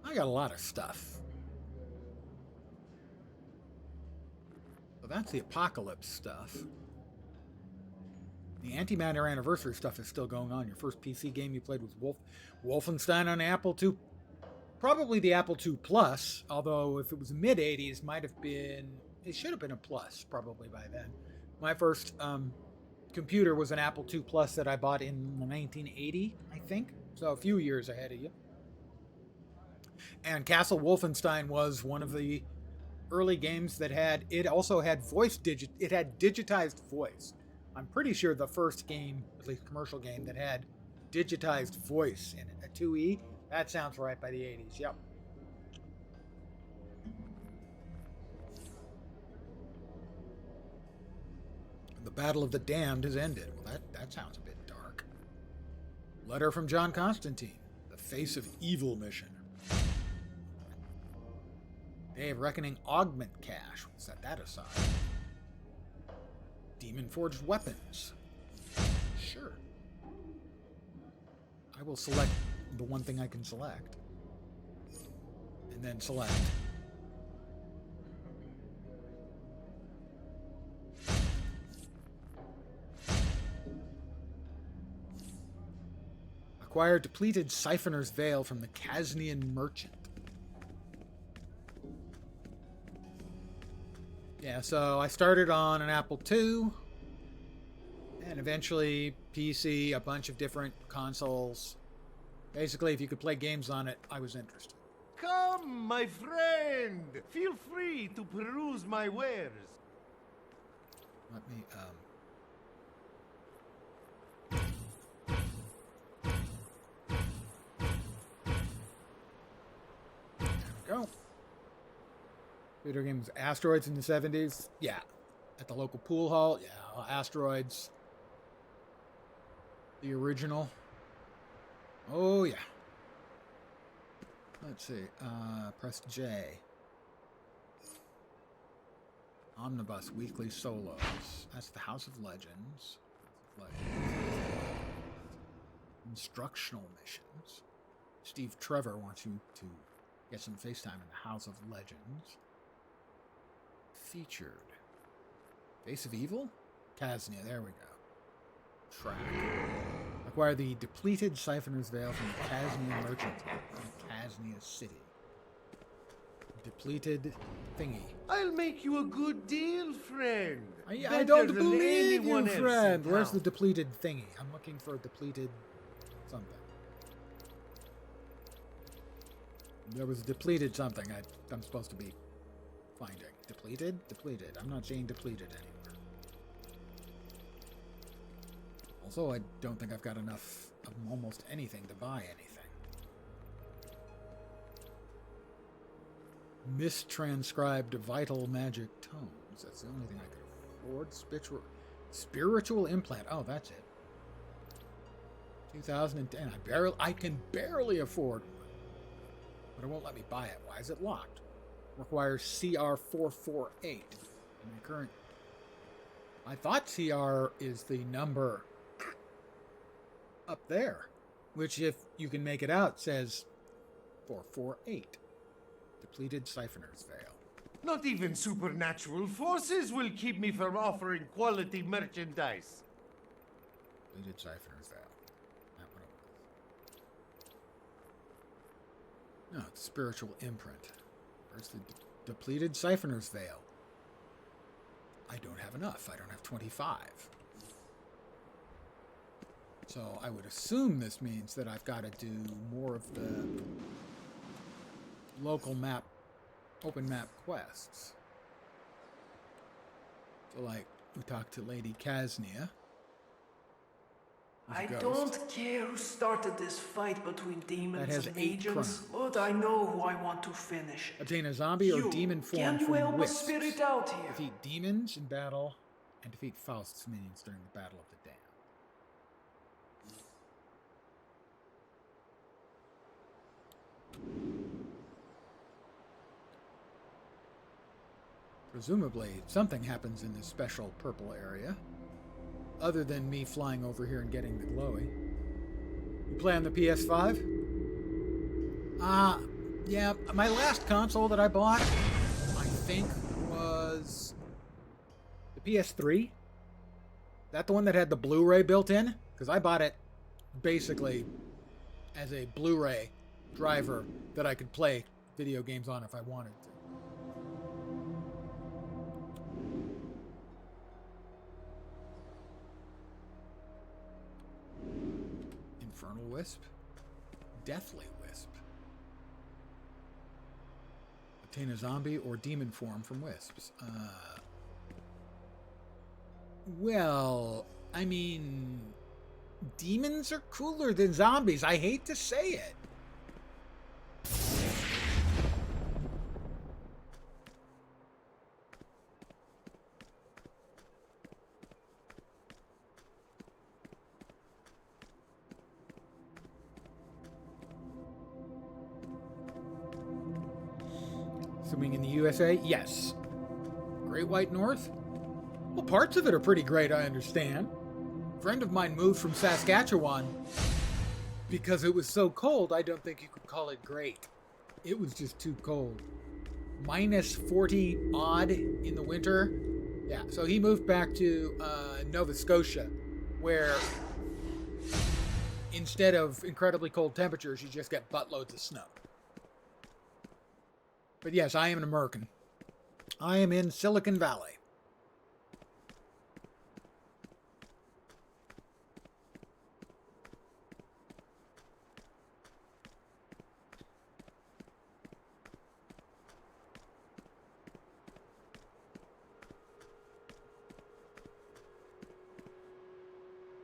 I got a lot of stuff. So that's the Apocalypse stuff. The Antimatter Anniversary stuff is still going on. Your first PC game you played was Wolfenstein on Apple II. Probably the Apple II Plus, although if it was mid-80s, might have been... It should have been a Plus, probably by then. My first computer was an Apple II Plus that I bought in 1980, I think. So a few years ahead of you. And Castle Wolfenstein was one of the early games that had... It also had It had digitized voice. I'm pretty sure the first game, at least commercial game, that had digitized voice in it. A 2E? That sounds right by the 80s, yep. The Battle of the Damned has ended. Well, that sounds a bit dark. Letter from John Constantine. The Face of Evil mission. Day of Reckoning Augment Cache. We'll set that aside. Demon Forged Weapons. Sure. I will select the one thing I can select. And then select. Acquire depleted Siphoner's Veil from the Kasnian Merchant. Yeah, so I started on an Apple II, and eventually PC, a bunch of different consoles. Basically, if you could play games on it, I was interested. Come, my friend. Feel free to peruse my wares. Let me, There we go. Video games, Asteroids in the 70s. Yeah. At the local pool hall. Yeah, Asteroids. The original. Oh, yeah. Let's see. Press J. Omnibus Weekly Solos. That's the House of Legends. Instructional missions. Steve Trevor wants you to Get some FaceTime in the House of Legends. Featured. Face of Evil? Casnia, there we go. Track. Acquire the depleted Siphoner's Veil from the Casnia merchant in Casnia City. Depleted thingy. I'll make you a good deal, friend. I Better don't than believe you, anyone else in friend. Where's the town. depleted thingy? I'm looking for a depleted something. There was a depleted something I'm supposed to be finding. Depleted? Depleted. I'm not seeing depleted anywhere. Also, I don't think I've got enough of almost anything to buy anything. Mistranscribed vital magic tomes. That's the only thing I could afford. Spiritual implant. Oh, that's it. 2010. I can barely afford one. But it won't let me buy it. Why is it locked? Requires CR448. My current... I thought CR is the number up there, which, if you can make it out, says 448. Depleted Siphoner's Veil. Not even supernatural forces will keep me from offering quality merchandise. Depleted Siphoner's Veil. Not what it was. No, it's Spiritual Imprint. Where's the Depleted Siphoner's Veil? I don't have enough. I don't have 25. So I would assume this means that I've got to do more of the local map, open map quests. So, like, we talked to Lady Casnia. I don't care who started this fight between demons has and 8 agents, crowns. but I know who I want to finish. Obtain a zombie or You, demon form can you from help a wisps. spirit out here? Defeat demons in battle, and defeat Faust's minions during the Battle of the Damned. Presumably, something happens in this special purple area, other than me flying over here and getting the glowy. You play on the PS5? Yeah, my last console that I bought, I think, was the PS3. That the one that had the Blu-ray built in? Because I bought it basically as a Blu-ray driver that I could play video games on if I wanted to. Infernal Wisp. Deathly Wisp. Obtain a zombie or demon form from wisps. Well, I mean, demons are cooler than zombies. I hate to say it. Swimming in the USA? Yes. Great White North? Well, parts of it are pretty great, I understand. A friend of mine moved from Saskatchewan because it was so cold, I don't think you could call it great. It was just too cold. Minus 40 odd in the winter. Yeah, so he moved back to Nova Scotia, where instead of incredibly cold temperatures, you just get buttloads of snow. But yes, I am an American. I am in Silicon Valley.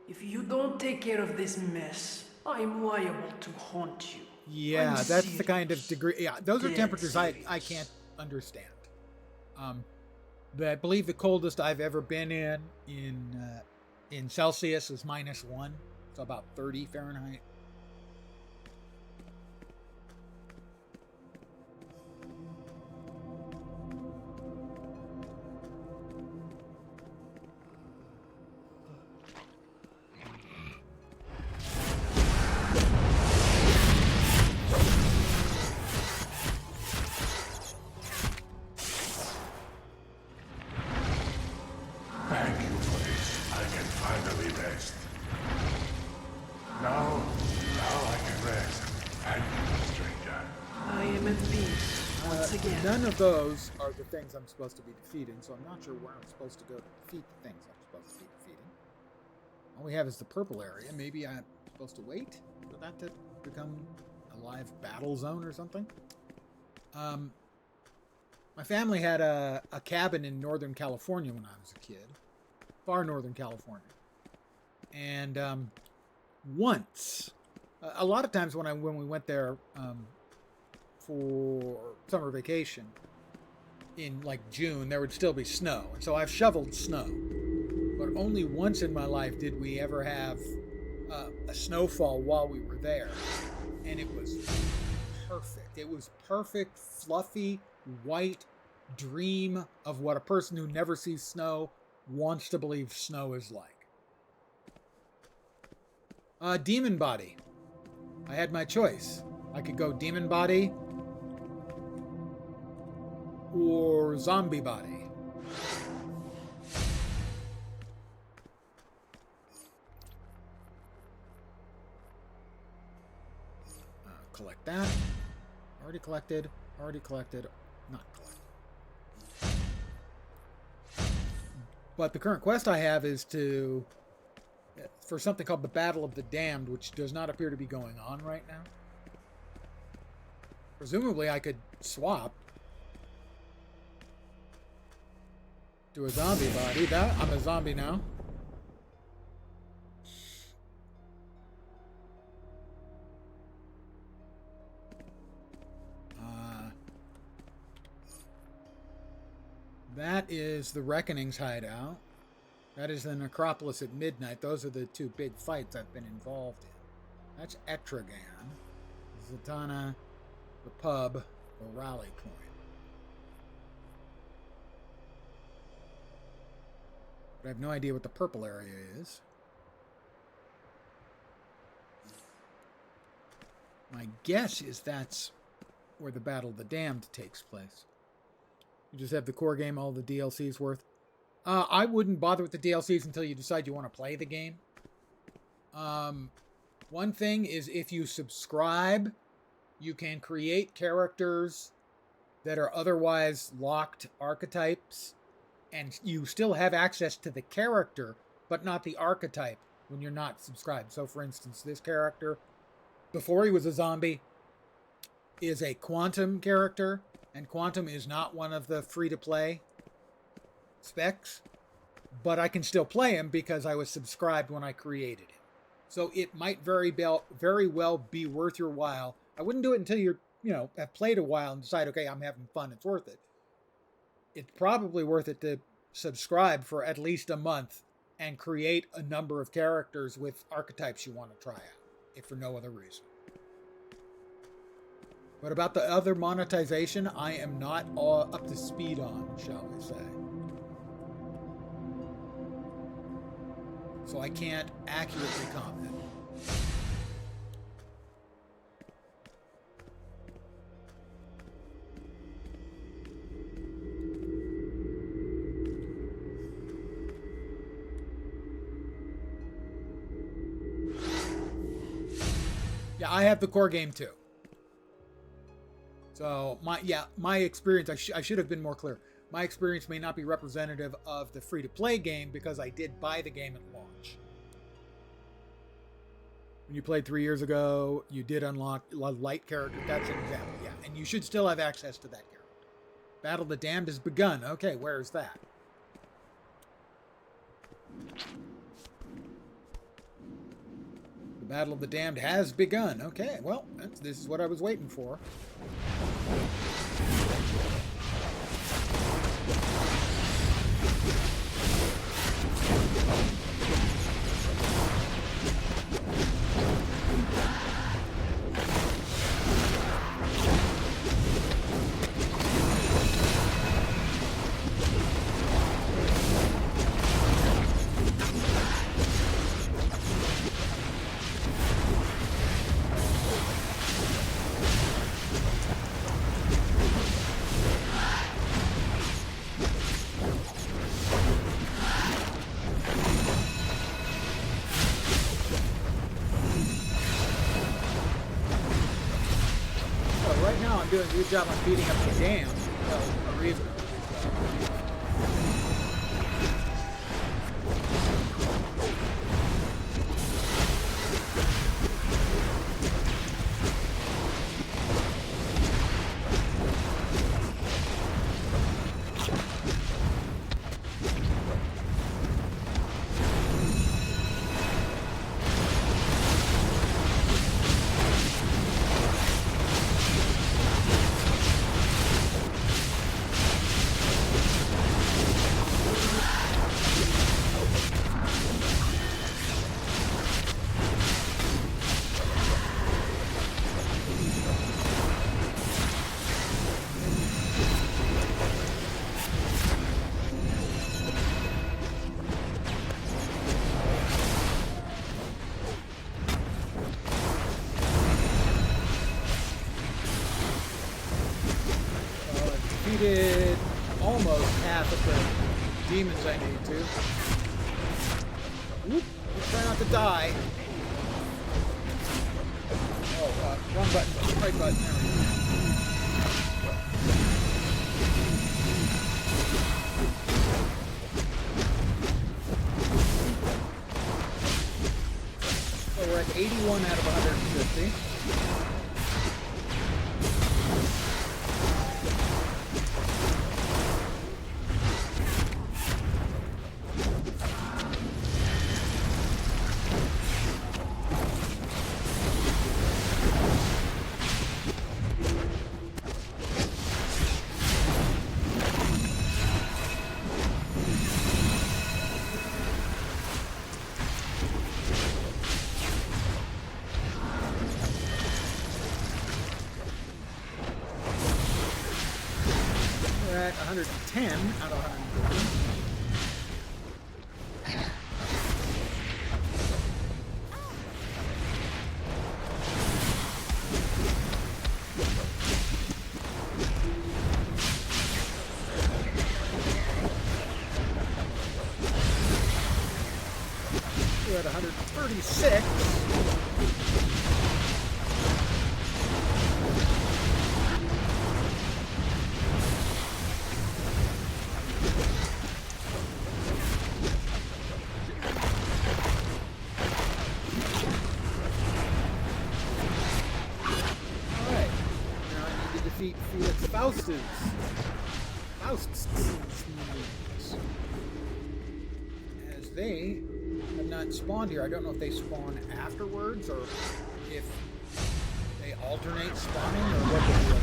If you don't take care of this mess, I'm liable to haunt you. Yeah, I'm that's the kind of degree. Yeah, those are Dead temperatures I can't understand. But I believe the coldest I've ever been in Celsius is -1, so about 30 Fahrenheit. again. None of those are the things I'm supposed to be defeating, so I'm not sure where I'm supposed to go to defeat the things I'm supposed to be defeating. All we have is the purple area. Maybe I'm supposed to wait for that to become a live battle zone or something. My family had a cabin in Northern California when I was a kid. Far Northern California. And once, a lot of times when we went there for summer vacation in like June, there would still be snow. And so I've shoveled snow. But only once in my life did we ever have a snowfall while we were there. And it was perfect. It was perfect, fluffy, white dream of what a person who never sees snow wants to believe snow is like. Demon body. I had my choice. I could go demon body or zombie body. Collect that. Already collected. Already collected. Not collected. But the current quest I have is for something called the Battle of the Damned, which does not appear to be going on right now. Presumably I could swap to a zombie body. I'm a zombie now. That is the Reckoning's hideout. That is the Necropolis at midnight. Those are the two big fights I've been involved in. That's Etrigan. Zatanna, the pub, the rally point. But I have no idea what the purple area is. My guess is that's where the Battle of the Damned takes place. You just have the core game, all the DLCs worth. I wouldn't bother with the DLCs until you decide you want to play the game. One thing is if you subscribe, you can create characters that are otherwise locked archetypes, and you still have access to the character, but not the archetype when you're not subscribed. So, for instance, this character, before he was a zombie, is a Quantum character, and Quantum is not one of the free-to-play specs, but I can still play him because I was subscribed when I created him. So it might very well be worth your while. I wouldn't do it until you're, have played a while and decide, okay, I'm having fun, it's worth it. It's probably worth it to subscribe for at least a month and create a number of characters with archetypes you want to try out, if for no other reason. But about the other monetization, I am not up to speed on, shall we say. So I can't accurately comment. Yeah, I have the core game too. So my experience, I should have been more clear. My experience may not be representative of the free-to-play game because I did buy the game at launch. When you played 3 years ago, you did unlock a light character. That's an example, yeah. And you should still have access to that character. Battle of the Damned has begun. Okay, where is that? The Battle of the Damned has begun. Okay, well, this is what I was waiting for. doing a good job on beating up the dam. Well, or even. Defeated almost half of the demons I need to. Whoop. Try not to die. Oh, wrong button. Right button. There we go. So we're at 81 out of 150. At 110 out of 150. We're at 136. Felix Faustus. As they have not spawned here. I don't know if they spawn afterwards or if they alternate spawning or what they do.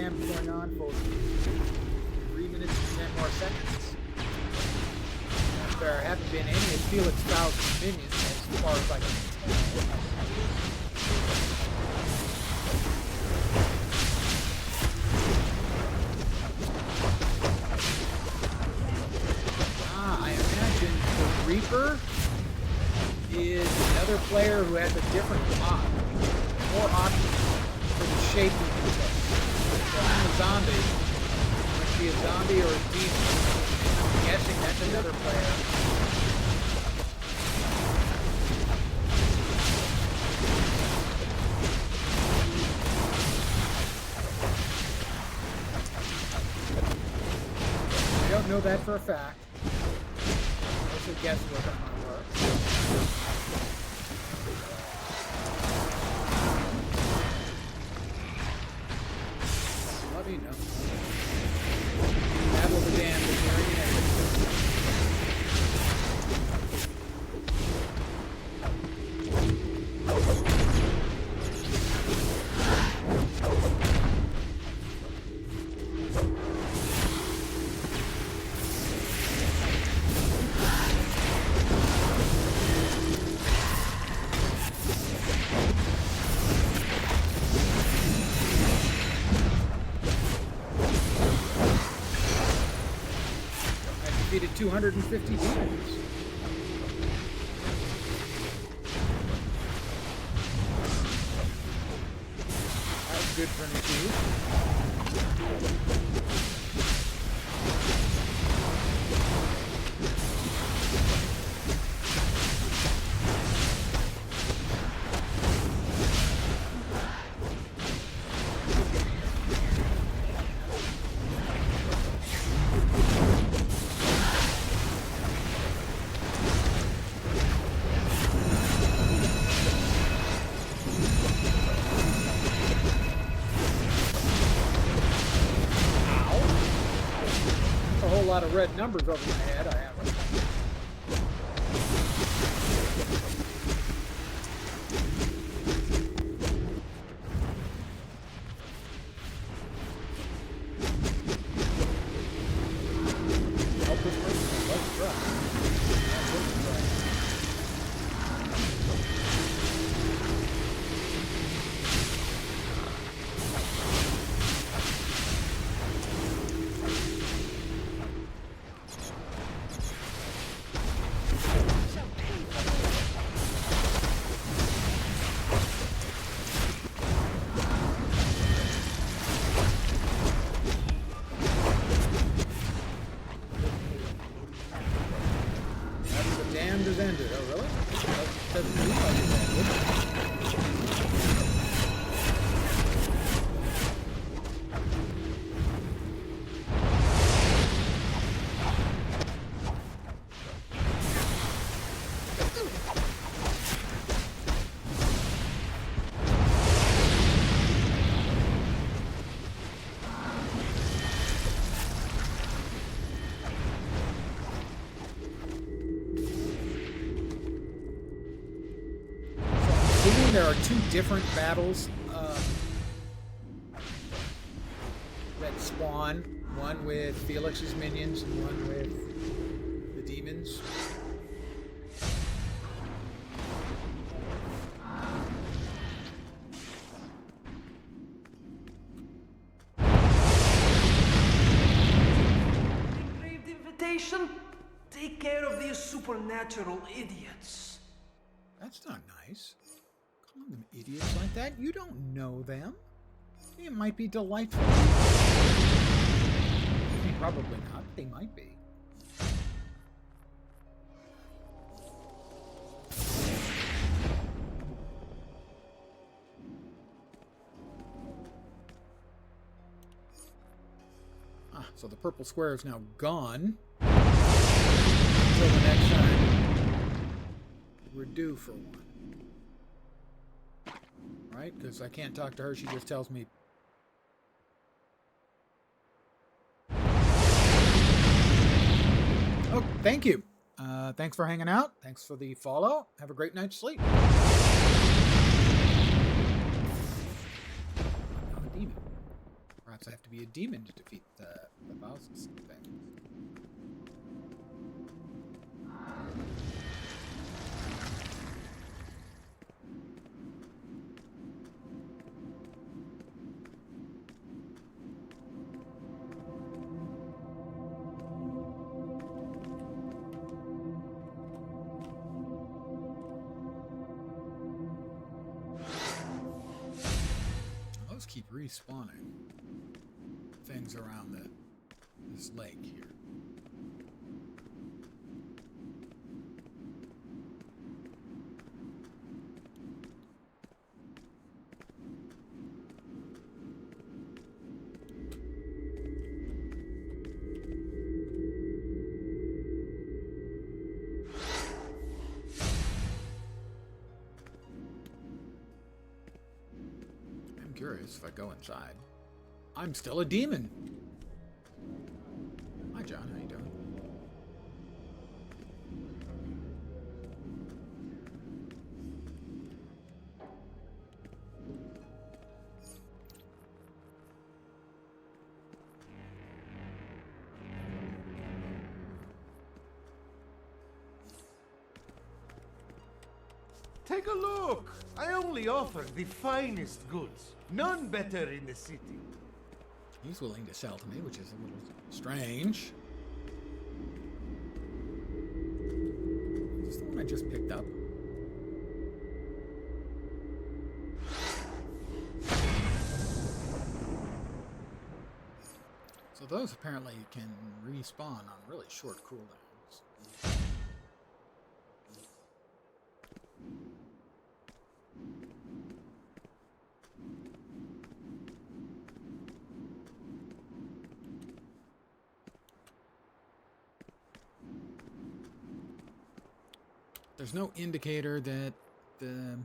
Going on for 3 minutes and 10 more seconds. There haven't been any of Felix Faust's minions as far as I can tell. Shaper is another player who has a different more options for the shape you can take. So I'm a zombie. It could be a zombie or a demon. I'm guessing that's another player. I don't know that for a fact. Mostly guesswork on my work. Let me know. Battle of the Damned is nearing an end. Defeated 250 demons. That was good for an a lot of red numbers over my head. I have. Help this person. Let's try. Has ended. Oh, really? Doesn't look like it's ended. There are two different battles that spawn. One with Felix's minions and one with the demons. Engraved invitation? Take care of these supernatural idiots. That's not nice. Calling them idiots like that? You don't know them. It might be delightful. I mean, probably not. They might be. So the purple square is now gone. Until the next time we're due for one. Right? Because I can't talk to her. She just tells me. Oh, thank you. Thanks for hanging out. Thanks for the follow. Have a great night's sleep. I'm a demon. Perhaps I have to be a demon to defeat the bosses thing. keep respawning things around this lake here. Curious if I go inside. I'm still a demon. Hi, John. How you doing? Take a look! I only offer the finest goods. None better in the city. He's willing to sell to me, which is a little strange. Is this the one I just picked up? So those apparently can respawn on really short cooldowns. There's no indicator that the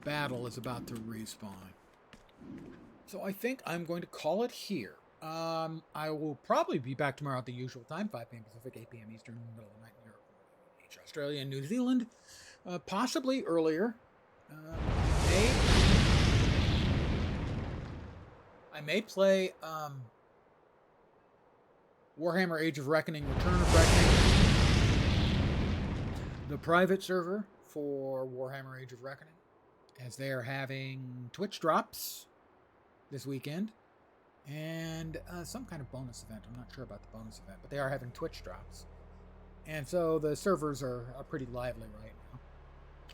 battle is about to respawn. So I think I'm going to call it here. I will probably be back tomorrow at the usual time, 5 p.m. Pacific, 8 p.m. Eastern, middle of the night in Europe, Australia, and New Zealand. Possibly earlier. I may play Warhammer Age of Reckoning, Return of Reckoning. The private server for Warhammer Age of Reckoning, as they are having Twitch drops this weekend and some kind of bonus event. I'm not sure about the bonus event, but they are having Twitch drops. And so the servers are pretty lively right now.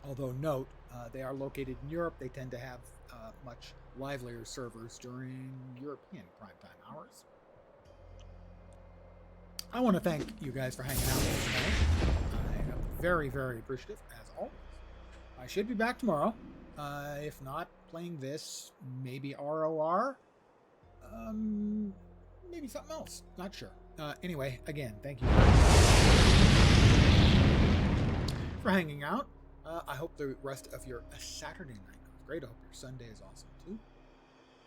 Although note, they are located in Europe. They tend to have much livelier servers during European primetime hours. I want to thank you guys for hanging out with me tonight. I am very, very appreciative, as always. I should be back tomorrow. If not, playing this, maybe ROR. Maybe something else. Not sure. Anyway, again, thank you for hanging out. I hope the rest of your Saturday night goes great. I hope your Sunday is awesome, too.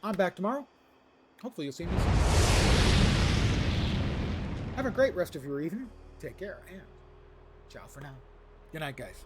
I'm back tomorrow. Hopefully you'll see me soon. Have a great rest of your evening. Take care, and ciao for now. Good night, guys.